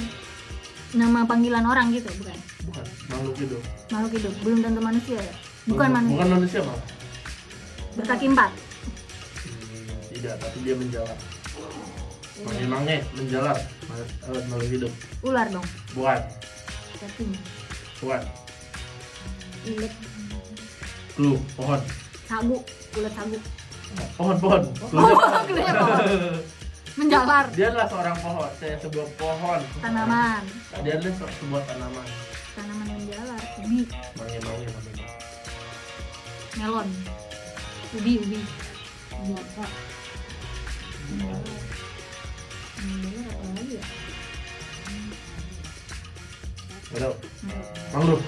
Nama panggilan orang gitu, bukan? Bukan. Makhluk hidup. Makhluk hidup. Belum tentu manusia ya? Bukan manusia. Bukan manusia malah. Berkaki 4. Tidak, tapi dia menjalar. Mange menjalar. Makhluk hidup. Ular dong. Bukan. Cacing. Bukan. Ulet. Clue, pohon. Sagu. Ulet sagu. Pohon. Keluarnya pohon. Menjalar. Dia adalah seorang pohon, sebuah pohon. Tanaman. Dia adalah sebuah tanaman. Tanaman menjalar. Ubi. Mange namanya. Melon. Ubi. Apa? Menjalar apa lagi ya? Gak tau. Mangrove.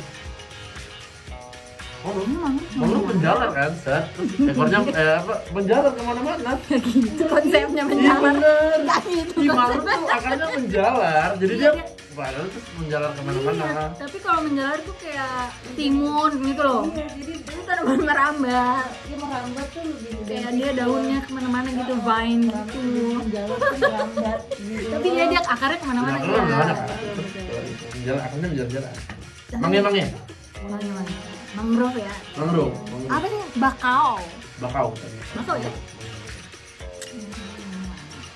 Ini Mangrove menjalar kan, Sat? Terus ekornya menjalar kemana-mana. gitu konsepnya Iya menjalar. bener. Nggak gitu Di mangrove konsepnya. tuh akarnya menjalar, jadi Iya, dia padahal terus menjalar Iya, kemana-mana. tapi kalau menjalar tuh kayak timun gitu loh. Iya, jadi Itu tanaman merambat. dia merambat tuh lebih Kayak dia daunnya kemana-mana gitu, vine gitu. menjalar tuh merambat gitu. Tapi dia akarnya kemana-mana Nah, ya. kalau mana kan? Betul, betul. Menjalar, akarnya menjalar-jalar. Mange. Mange. Mangrove ya. Mangrove. Apa sih? Bakau. Bakau tadi. Bakau ya?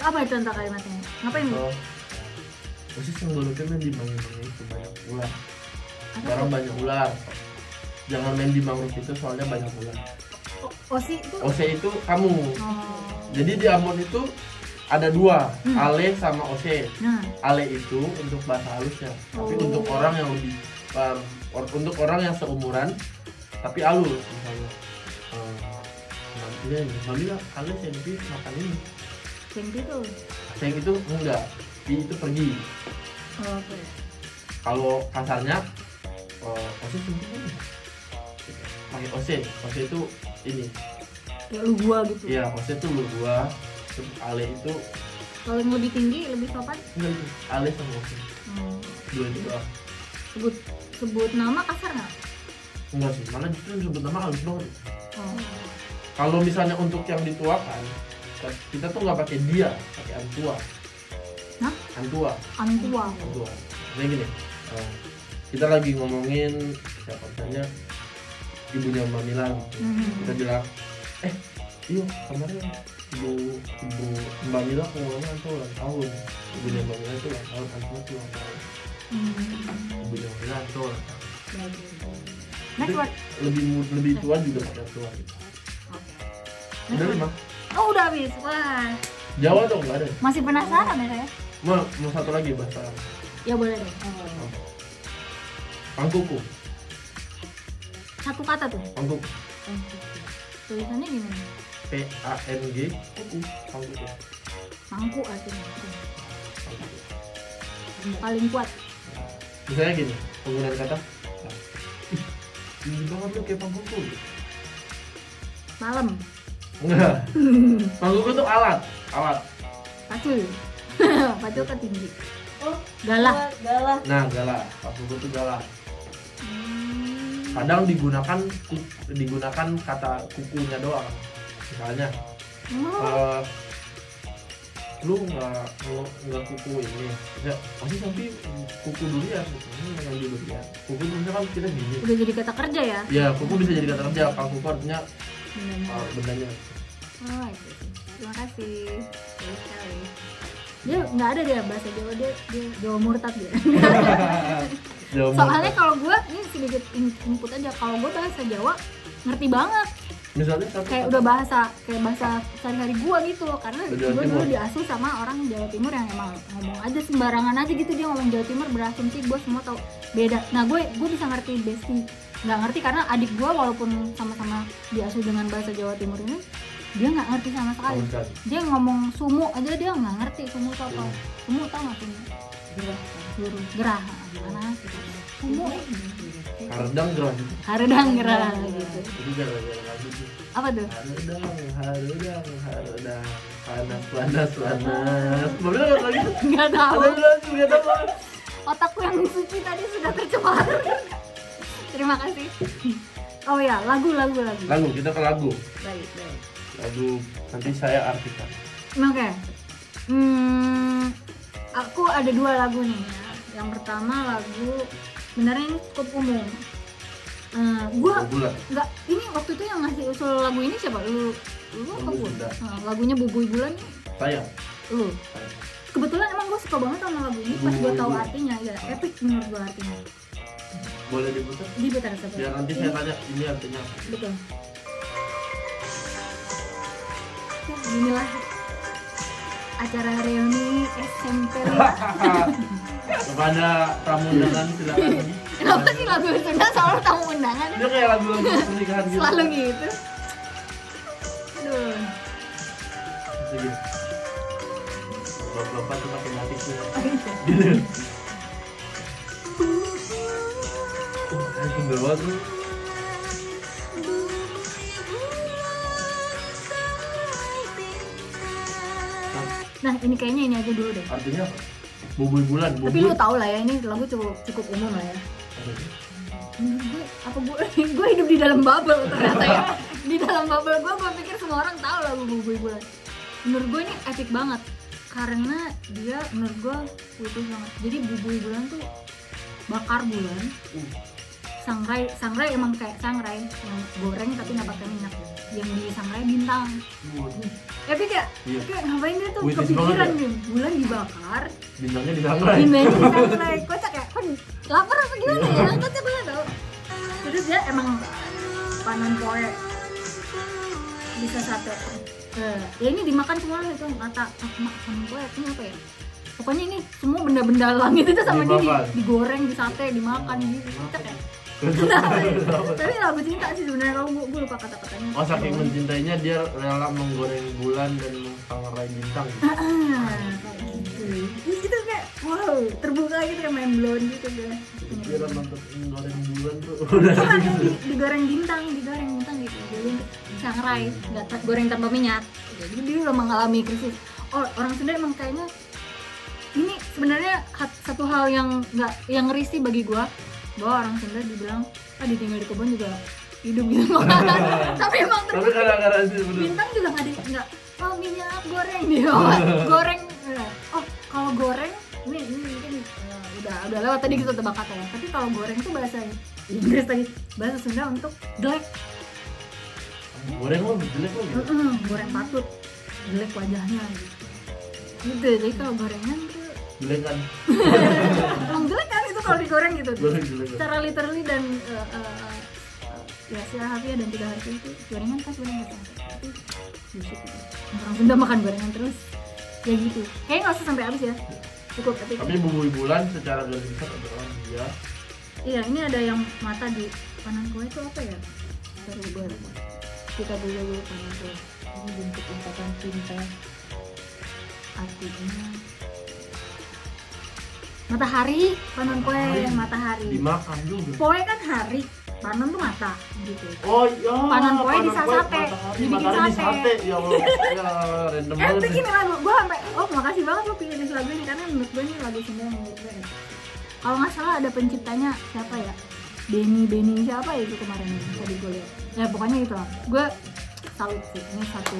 Apa contoh kalimatnya? Ngapain bu? Posisi tenggorokannya di mange itu banyak ular. Sekarang banyak ular. Jangan main di mangrove itu soalnya banyak ular. Osi itu? Ose itu kamu. Oh. Jadi di Ambon itu ada dua, Ale sama Ose. Nah. Ale itu untuk bahasa halusnya, tapi Oh. untuk orang yang lebih untuk orang yang seumuran tapi halus misalnya. Iya, Mami bilang Ale Sempi makan ini. Sempi tuh. Seng itu enggak, Pi itu pergi. Oh, oke. Kalau kasarnya Ose Sempi kan pakai Ose itu ini. Kayak lu gua gitu. Iya, Ose itu lu gua. Terus Ale itu Kalau yang lebih tinggi, lebih sopan. enggak itu Ale sama Ose. Dua itu doang. Sebut nama kasar nggak? Enggak sih, malah justru disebut nama halus banget. Oh. Kalau misalnya untuk yang dituakan, kita tuh nggak pakai dia, pakai antua. Hah? Antua. Antua. Kayak gini, kita lagi ngomongin siapa misalnya ibunya Mbak Milan. Kita bilang, iya kemarin ibu Mbak Mila ngomongin tuh ulang tahun. Ibunya Mbak Mila itu ulang tahun, antua tuh ulang tahun. Ibunya Mbak Mila tuh ulang tahun. Next Jadi, word. lebih tua juga pakai antua. Gitu. Oke. Udah 5. Oh udah habis. Wah. Jawa tuh nggak ada. Masih penasaran ya saya? Mau satu lagi bahasa Ya boleh deh. Pangkuku. Satu kata tuh. Pangkuku. Tulisannya gimana? PANG kuku. Pangkuku. Mangku artinya. Paling kuat. Misalnya gini, penggunaan kata tinggi banget lu kayak pangkuku. Malam. Enggak. Pangkuku tuh alat. Pacul. Pacul kan tinggi. Oh, Galah. galah. Nah, galak. Pangkuku tuh galak. Kadang digunakan kata kukunya doang. Misalnya Oh. lu nggak kuku ini ya pasti sampai kuku durian yang di durian kuku itu misalkan kita gini Udah jadi kata kerja ya? ya kuku bisa jadi kata kerja kalau kuku artinya Bendanya. bendanya Oh, itu sih. Terima kasih. Baik sekali. Dia nggak ada dia bahasa Jawa, dia Jawa murtad dia. Jawa Soalnya murtad. kalau gue ini sedikit input aja, kalau gue bahasa Jawa ngerti banget. misalnya satu Kayak udah bahasa sehari-hari gue gitu loh, karena Jawa gue Timur. dulu diasuh sama orang Jawa Timur yang emang ngomong aja sembarangan aja gitu, dia ngomong Jawa Timur berasumsi gue semua tahu beda. Nah gue bisa ngerti besti, nggak ngerti karena adik gue walaupun sama-sama diasuh dengan bahasa Jawa Timur ini, dia nggak ngerti sama sekali. Sama sekali. Dia ngomong sumu aja dia nggak ngerti sumu itu apa. Sumu tau nggak sumu? Gerah, mana gitu. Sumu, Haredang gerah gitu haredang gerah gitu. jadi gara-gara lagu tuh Apa tuh? haredang panas Mbak Bila nggak lagi tuh Nggak tahu. ada lagu nggak tahu Otakku yang suci tadi sudah tercemar. Terima kasih. Oh ya, lagu. lagu kita ke lagu Baik. lagu nanti saya artikan Oke. Aku ada 2 lagu nih ya. Yang pertama lagu sebenarnya ini cukup umum. Gua bulan nggak, ini waktu itu yang ngasih usul lagu ini siapa? Lu apa Lagu gua? Sunda. Lagunya Bubui Bulan nih saya lu. Kebetulan emang gue suka banget sama lagu ini pas gue tahu Bubui. artinya, ya epic menurut gue artinya. boleh diputar Diputar saja. biar nanti saya tanya ini artinya apa Betul. Ya, inilah acara reuni SMP. kepada tamu undangan silakan Kenapa sih lagu Sunda selalu tamu undangan? dia kayak lagu-lagu pernikahan gitu Selalu gitu. Aduh. Gitu. Bapak-bapak tuh pakai batik tuh gitu Sunda banget tuh Nah, ini kayaknya ini aja dulu deh. artinya apa? Bubui bulan Tapi lu tau lah ya, ini lagu cukup umum lah ya. Gue hidup di dalam bubble ternyata ya. Di dalam bubble gue pikir semua orang tahu lagu Bubui Bulan. Menurut gue ini epic banget karena dia menurut gue putus banget. Jadi Bubui Bulan tuh bakar bulan. Sangrai emang kayak sangrai yang goreng tapi nggak pakai minyak. Yang di sangrai bintang. Epic ya? Iya. Kayak ngapain dia tuh Puitis kepikiran banget ya? nih bulan dibakar. bintangnya di sangrai Gimana sangrai? Kocak ya? Kan lapar apa gimana ya? Kocak banget tau. Terus dia emang panon poe bisa sate. Ya ini dimakan semua itu kata panon poe ini apa ya? Pokoknya ini semua benda-benda langit itu sama dia Dimakan. digoreng, disate, dimakan gitu. Kocak ya? Tapi lagu cinta sih sebenarnya, kalau gue lupa kata-katanya. Oh saking mencintainya dia rela menggoreng bulan dan mensangrai bintang Kayak gitu. Terus gitu kayak wow, terbuka gitu kayak mind blown gitu deh. pikiran untuk menggoreng bulan tuh Bukan yang digoreng bintang gitu. Jadi sangrai, nggak goreng tanpa minyak. Jadi dia udah mengalami krisis. Oh, orang Sunda emang kayaknya ini sebenarnya satu hal yang risih bagi gua, bahwa orang Sunda dibilang ditinggal di kebun juga hidup gitu. Tapi emang tapi kadang-kadang sih bener bintang juga nggak minyak goreng dia goreng. Oh kalau goreng ini mungkin udah lewat tadi gitu tebak kata ya, tapi kalau goreng itu bahasa Inggris tadi, bahasa Sunda untuk jelek. goreng lo jelek lo gitu Goreng patut, jelek wajahnya gitu. Jadi kalau gorengan tuh jelek kan emang jelek kan itu kalau digoreng gitu. goreng jelek kan Secara literally dan ya secara harfiah dan tidak harfiah itu gorengan kan sebenarnya nggak sehat. Tapi busuk gitu. Orang Sunda makan gorengan terus Ya gitu. Kayaknya nggak usah sampai habis ya. Cukup epic. Tapi Bubui Bulan secara garis besar adalah dia. Iya, ini ada yang mata di kanan kue itu apa ya? Kita dulu kanan kue. Ini bentuk ungkapan cinta. Artinya matahari, panon kue, matahari. Dimakan juga. Kue kan hari, panon tuh mata gitu. Oh iya. Panon kue di sate, dibikin matahari di sate. sate. Ya Allah. Ya random banget. Epic ini lagu, gue sampai, oh makasih banget lo pilih lagu ini karena menurut gue ini lagu Sunda yang menurut gue epic. Kalau nggak salah ada penciptanya siapa ya? Benny siapa ya itu kemarin tadi gue lihat. Ya pokoknya gitu lah. Gue salut sih, ini satu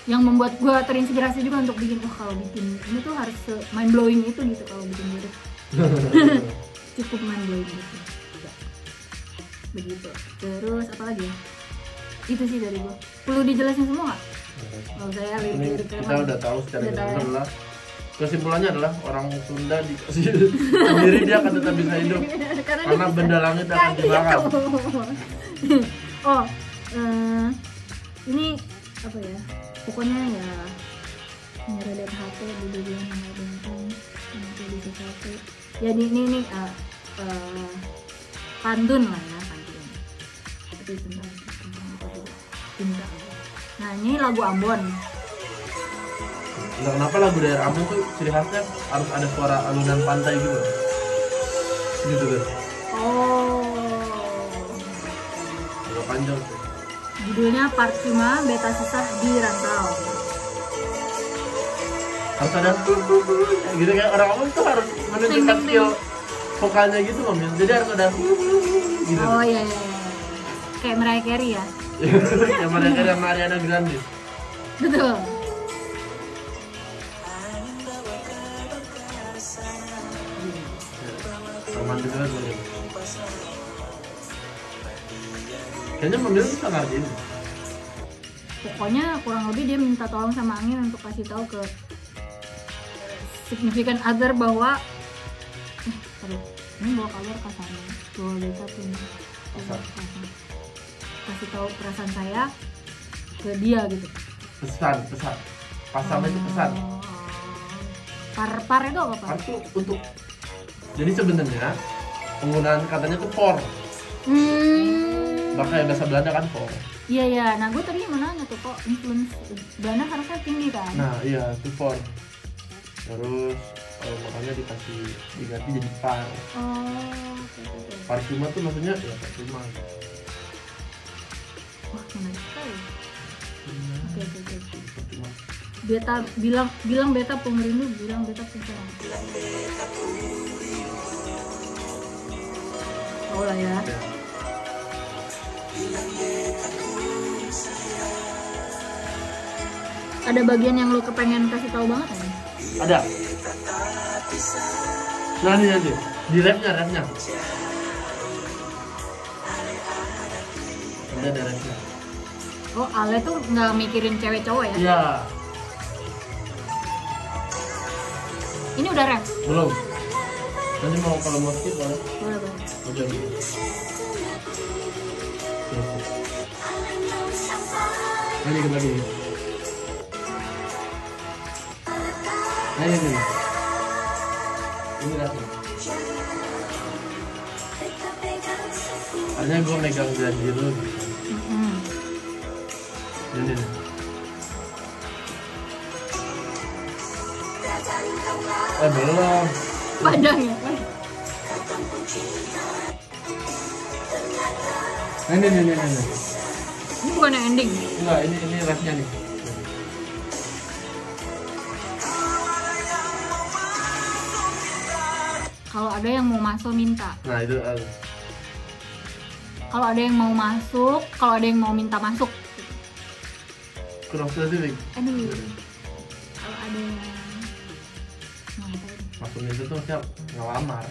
yang membuat gue terinspirasi juga untuk bikin, oh kalau bikin ini tuh harus mind blowing itu gitu kalau bikin lirik. Cukup mind blowing gitu. Begitu. Terus apa lagi ya? Itu sih dari gue. Perlu dijelasin semua nggak? Kalau saya lirik kita udah tahu secara general lah. Kesimpulannya adalah orang Sunda dikasih sendiri dia akan tetap bisa hidup karena benda langit akan dimakan. Oh, ini apa ya? Pokoknya ya nyerempet HP dulu yang benteng nanti di sesuatu. Jadi ini pantun lah ya, pantun. Tapi tentang cinta. Nah ini lagu Ambon. Nah, kenapa lagu daerah Ambon tuh ciri khasnya harus ada suara alunan pantai gitu? Gitu kan? Oh. Agak panjang tuh. Judulnya Parcuma Beta Susah di Rantau. Harus ada gitu kayak orang Ambon tuh harus menunjukkan skill vokalnya gitu loh, jadi harus ada gitu. Oh iya. Kayak Mariah Carey ya. Yang mana kayak Mariana Grande. Betul. Romantis banget loh. Kayaknya pemilik bisa ngertiin. Pokoknya kurang lebih dia minta tolong sama angin untuk kasih tahu ke significant other bahwa ini bawa kabar kasarnya, bawa beta punya kasih tahu perasaan saya ke dia gitu. Pesan pasam itu pesan. Par itu apa Pak? Par itu untuk, jadi sebenarnya penggunaan katanya tuh for. Bahkan bahasa Belanda kan for. Iya. Nah gue tadi mau nanya tuh kok influence Belanda harusnya tinggi kan? Nah iya itu for. Terus makanya dikasih diganti jadi par. Okay. Parfuma tuh maksudnya ya parfuma. Wah menarik sekali. Oke. Parfuma. Beta bilang beta pemerindu, bilang beta penyayang. Oh lah ya. Ada bagian yang lo kepengen kasih tahu banget kan? Ada. Nah ini aja di rapnya. Ada rapnya. Oh Ale tuh nggak mikirin cewek cowok ya? Iya. Ini udah rap? Belum. Nanti mau kalau mau skip boleh. Boleh. Oke. Lagi. Ini rapnya. Artinya gue megang janji lu gitu. Ini. Belum. Panjang ya? Ini. Ini bukan yang ending? Enggak, ini rapnya nih. Kalau ada yang mau masuk minta. Nah itu. Kalau ada yang mau masuk, kalau ada yang mau minta masuk. Kurang spesifik. Aduh. Kalau ada yang Masuk minta tuh siap ngelamar.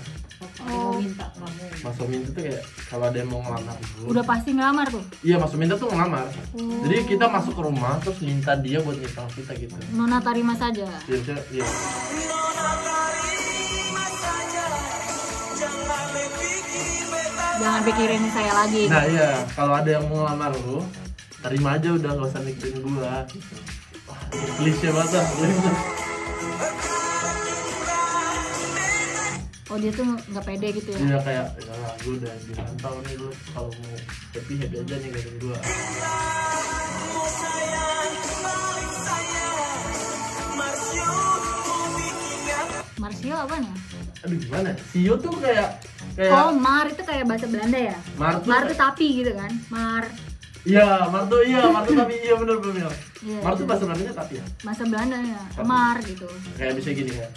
Mau minta kamu. Masuk minta tuh kayak kalau ada yang mau ngelamar dulu. udah pasti ngelamar tuh. Iya, masuk minta tuh ngelamar. Jadi kita masuk ke rumah terus minta dia buat nikah sama kita gitu. Nona tarima saja. Iya. Jangan pikirin saya lagi. Nah iya, kalau ada yang mau ngelamar lu, terima aja udah, nggak usah mikirin gua gitu. Wah, klise banget. Oh dia tuh nggak pede gitu ya? Dia kayak, ya gue udah dirantau nih, lu kalau mau happy aja nih dengan gue. Marsio apa nih? Aduh gimana? Sio tuh kayak Oh Mar itu kayak bahasa Belanda ya? Mar Mar tuh tapi gitu kan? Mar. Iya, Mar tuh tapi iya bener. Iya, Mar tuh itu bahasa Belandanya tapi ya. bahasa Belanda ya. Tapi. Mar gitu. Kayak bisa gini ya.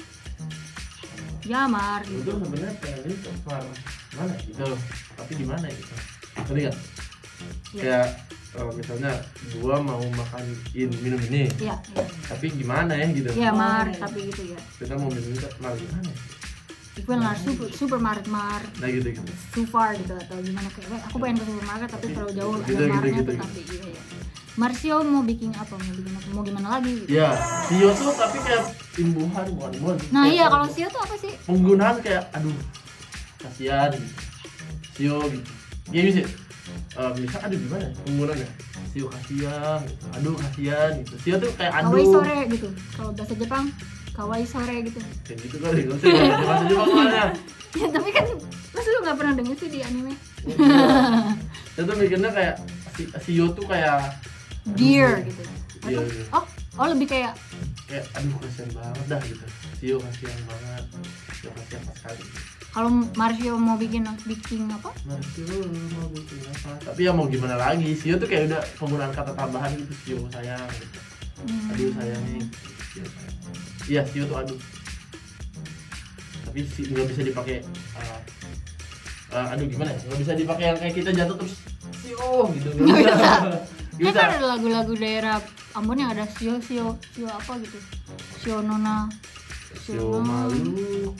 Ya Mar Itu gitu. sebenarnya kayak gitu, Mar mana gitu, tapi di mana gitu. Ngerti nggak? Iya. Kayak misalnya gua mau makan minum ini, Iya. tapi gimana ya gitu. Iya Mar tapi gitu ya. Kita mau minum itu, Mar gimana ya? Ik wil naar supermarket Mar. Nah gitu. Too far gitu atau gimana kayak aku pengen ke supermarket tapi terlalu jauh Gitu, ada Marnya gitu. tuh tapi iya ya. Marsio mau bikin apa? Mau gimana lagi gitu. Ya, Sio tuh tapi kayak imbuhan bukan. Nah Kayak iya kalau Sio tuh apa sih? penggunaan kayak aduh kasihan gitu. Sio gitu. Ya bisa. Bisa aduh gimana ya penggunaannya? Sio kasihan gitu. Aduh kasihan gitu. Sio tuh kayak aduh. Kawaii sore gitu. Kalau bahasa Jepang kawaii sore gitu. Kayak gitu kali. Enggak sih bahasa Jepang soalnya. Ya tapi kan masa lu nggak pernah denger sih di anime? Saya tuh mikirnya kayak Sio tuh kayak Dear gitu. Iya, Atau- iya. Oh lebih kayak aduh kasihan banget dah gitu. Sio kasihan banget. Sio kasihan pas kali. kalau Marsio mau bikin apa? Sio mau bikin apa? Tapi ya mau gimana lagi? Sio tuh kayak udah penggunaan kata tambahan gitu. Sio sayang gitu. Aduh sayang nih. Sio sayang. Iya Sio tuh aduh. Tapi nggak bisa dipakai. Aduh gimana ya? Nggak bisa dipakai yang kayak kita jatuh terus Sio gitu. Nggak bisa. Ini kan ada lagu-lagu daerah Ambon yang ada Sio apa gitu. Sio Nona. Sio Maluku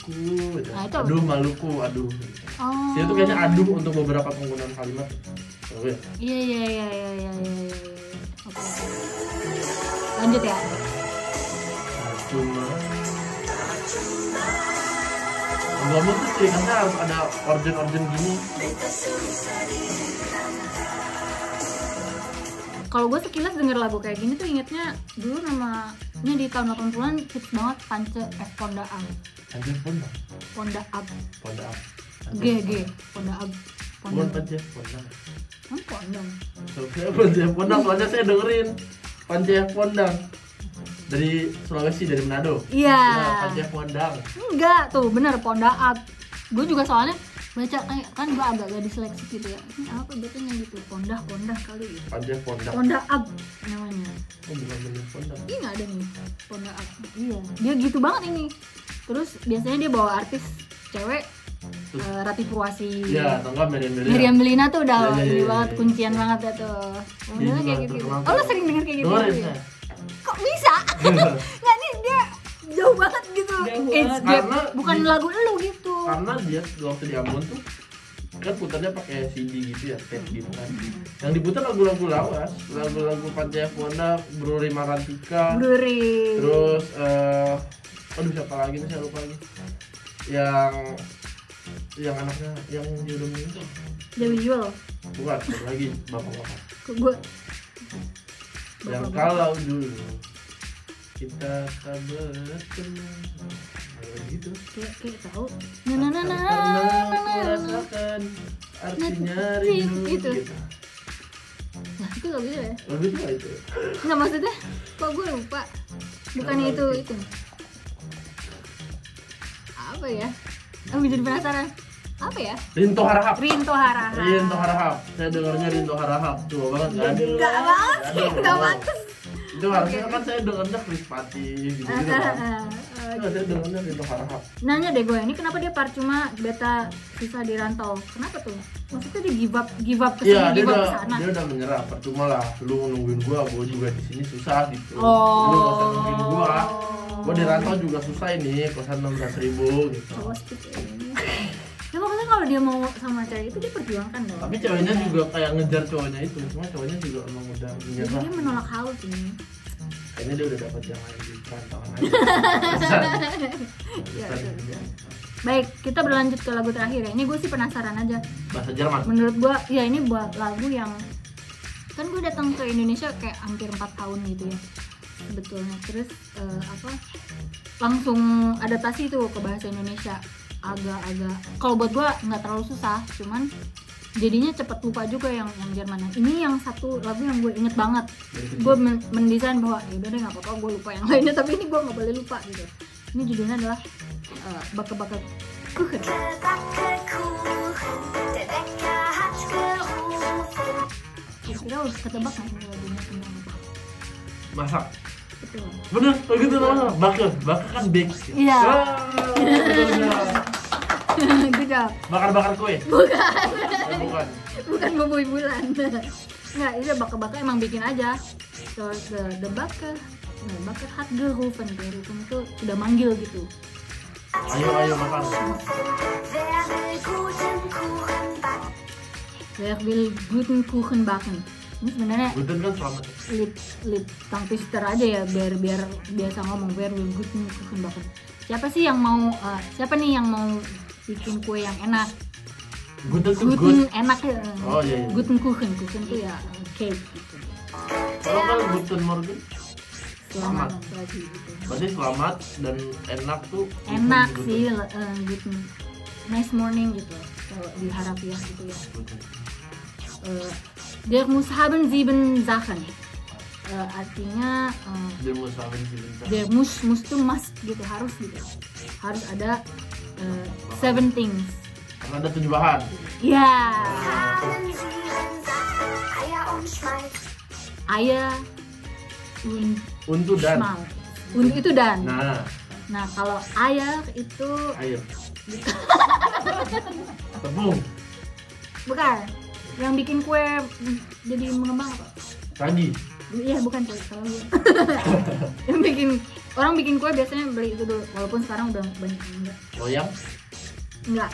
gitu. Nah, itu apa? Aduh Maluku, aduh. Oh. Sio tuh kayaknya aduh untuk beberapa penggunaan kalimat. Tahu ya? Iya. Oke. Lanjut ya. Cuma Gak mungkin sih, karena harus ada organ gini. Kalau gue sekilas denger lagu kayak gini tuh ingetnya dulu namanya di tahun 80-an hits banget Pance F Ponda Ab. Anjir Ponda. Ponda Ab. Ponda apa? G Ponda Ab. Bukan Pance Ponda. Pondang. Saya Pance Ponda, soalnya saya dengerin Pance Ponda dari Sulawesi, dari Manado. Iya. Ya, Pance Ponda. Enggak tuh bener Ponda Ab. Gue juga soalnya baca kayak kan gue agak diseleksi gitu ya. Ini apa bacanya gitu? Ponda kali gitu. Pance Ponda. Ponda Ab namanya. Oh bukan bener Ponda. Ini nggak ada nih Ponda Ab. Iya. Dia gitu banget ini. Terus biasanya dia bawa artis cewek. Rati Purwasi. Iya, atau enggak Meriam Belina tuh udah Iya, ini iya, banget iya. kuncian banget ya tuh. Modelnya juga kayak gitu. terkenal Oh lo tuh. sering denger kayak gitu? Dengerin ya? saya. Kok bisa? Nggak nih dia jauh banget gitu. Jauh Age banget. gap. Karena Bukan di- lagu lu gitu. Karena dia waktu di Ambon tuh kan putarnya pakai CD gitu ya, tape gitu kan. Yang diputar lagu-lagu lawas, lagu-lagu Pance Ponda, Bro Rima Rantika, Blurry. terus aduh siapa lagi nih, saya lupa lagi. Yang anaknya yang dia udah meninggal. Dewi Yuel. Bukan, satu lagi bapak-bapak. Kok gue Yang kalau dulu kita tak bertemu. Gitu. kayak tahu. Pernah Nah. merasakan artinya rindu Gitu. gitu. Nah, itu lagunya ya. Lagu itu itu. Enggak maksudnya kok gue lupa. Bukannya itu. Apa ya? Aku jadi penasaran. Apa ya? Rinto Harahap. Rinto Harahap. Rinto Harahap. Saya dengarnya Rinto Harahap. Tua banget kan? Enggak banget sih, Aduh, enggak aduh. pantas. Itu harusnya kan saya dengarnya Chris Pati gitu kan. Nah, saya dengarnya Rinto Harahap. Nanya deh gue, ini kenapa dia percuma beta susah di rantau? Kenapa tuh? Maksudnya dia give up ke sini, Iya, dia give up udah ke sana. dia udah menyerah. Percuma lah, lu nungguin gua juga di sini susah gitu. Oh. Lu gak usah nungguin gua. Gua di rantau juga susah ini, kosan 16.000 gitu. Cowok seperti ini. Ya maksudnya kalau dia mau sama cewek itu dia perjuangkan dong. Tapi ceweknya juga kayak ngejar cowoknya itu, cuma cowoknya juga emang udah Jadi menyerah. dia menolak halus ini. Kayaknya dia udah dapat yang lain di perantauan aja. Ya, Pesan. ya. Baik, kita berlanjut ke lagu terakhir ya. Ini gue sih penasaran aja. Bahasa Jerman. Menurut gue, ya ini buat lagu yang kan gue datang ke Indonesia kayak hampir 4 tahun gitu ya sebetulnya. Terus langsung adaptasi tuh ke bahasa Indonesia. Agak-agak kalau buat gue nggak terlalu susah, cuman jadinya cepet lupa juga yang Jerman. Ini yang satu lagu yang gue inget banget. Gue mendesain bahwa ya udah deh nggak apa-apa gue lupa yang lainnya, tapi ini gue nggak boleh lupa gitu. Ini judulnya adalah Bake-Bake Kuchen. Kira-kira udah ketebak nggak ini lagunya tentang apa? Masak. Betul. Bener, oh gitu namanya. Bake kan bake. Iya. Bener. Good job. Bakar kue. Bukan. Bukan bubui bulan. Nggak, itu bake-bake emang bikin aja. Terus the bake hat gerufen. Gerufen itu udah manggil gitu. Ayo makan. Wer will guten Kuchen backen? Ini sebenarnya Guten kan selamat. lip tongue twister aja ya, biar biasa ngomong wer will guten Kuchen backen. Siapa sih yang mau siapa nih yang mau bikin kue yang enak? Guten tuh Guten good. enak ya. Oh, iya. Guten Kuchen tuh ya cake gitu. Kalau Guten Morgen Selamat pagi gitu. berarti selamat dan enak tuh. Enak Guten. sih guten nice morning gitu kalau di Harafiah gitu ya. Guten. Der muss haben 7 Sachen. Artinya Dia mau saling sih. der muss tuh must gitu, harus gitu. Harus ada 7 things. Karena ada 7 bahan. Ya. Eier und Untuk dan. Schmalz. Untuk itu dan. Nah, Kalau Eier itu ayo. Tepung. bukan yang bikin kue jadi mengembang apa? Ragi. Iya bukan kue, salah gue. Yang orang bikin kue biasanya beli itu dulu, walaupun sekarang udah banyak yang Loyang. enggak.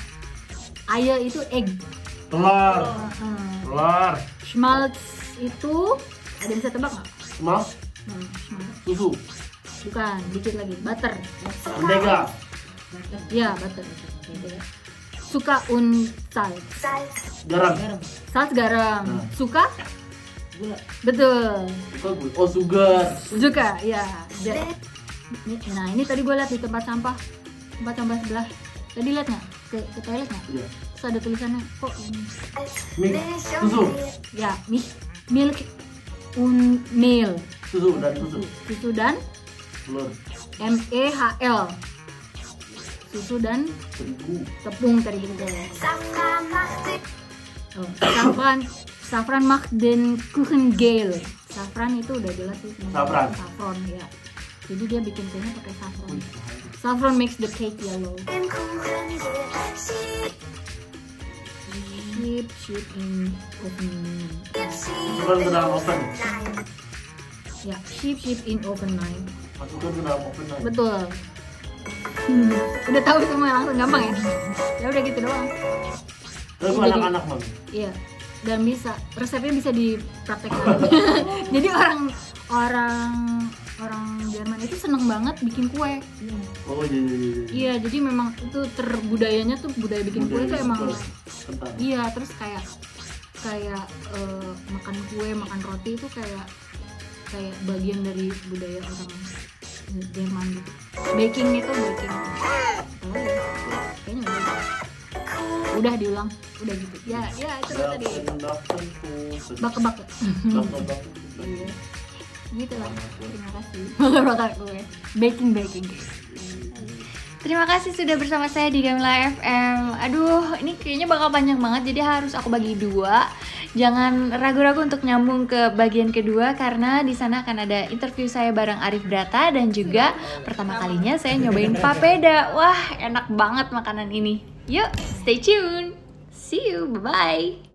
Eier itu egg. Telur. Telur. Schmalz itu ada yang bisa tebak nggak? Mas. Schmalz. Susu. Bukan, dikit lagi. Butter. Mentega. Ya, butter. Suka und Salz. Garam. Salz garam. Nah. Suka? Betul. Suka gue. Oh, sugar. Suka, ya. Nah, ini tadi gue lihat di tempat sampah sebelah. Tadi lihat nggak? Ke toilet nggak? Iya. Terus ada tulisannya kok ini. Susu. Ya, milk und meal. Susu dan susu. Susu dan Telur. MEHL. Susu dan Terigu. tepung tadi gitu. Oh, Safran macht den Kuchen gel. Safran itu udah jelas sih sebenarnya. Saffron ya. Jadi dia bikin kuenya pakai saffron. Saffron makes the cake yellow. Sheep in oven. Masukkan ke dalam oven. Ya, sheep in oven 9. Masukkan ke dalam oven. Betul. Udah tahu semua langsung gampang ya. Ya udah gitu doang. Terus Jadi- anak-anak mam. Iya. Dan bisa resepnya bisa dipraktekkan. Jadi orang Jerman itu seneng banget bikin kue. Oh iya. Iya, jadi memang itu budayanya tuh budaya bikin kue itu emang. Kentang. Iya, terus kayak makan kue, makan roti itu kayak bagian dari budaya orang Jerman gitu. Baking itu baking. Oh ya, kayaknya udah diulang, udah gitu. Ya itu tuh tadi. Bake-bake. Iya. Gitu lah. Terima kasih. Bakar kue. Baking. Terima kasih sudah bersama saya di Gamila FM. Aduh, ini kayaknya bakal panjang banget, jadi harus aku bagi 2. Jangan ragu-ragu untuk nyambung ke bagian kedua karena di sana akan ada interview saya bareng Arif Brata dan juga pertama kalinya saya nyobain papeda. Wah, enak banget makanan ini. Yuk, stay tune. See you, bye-bye.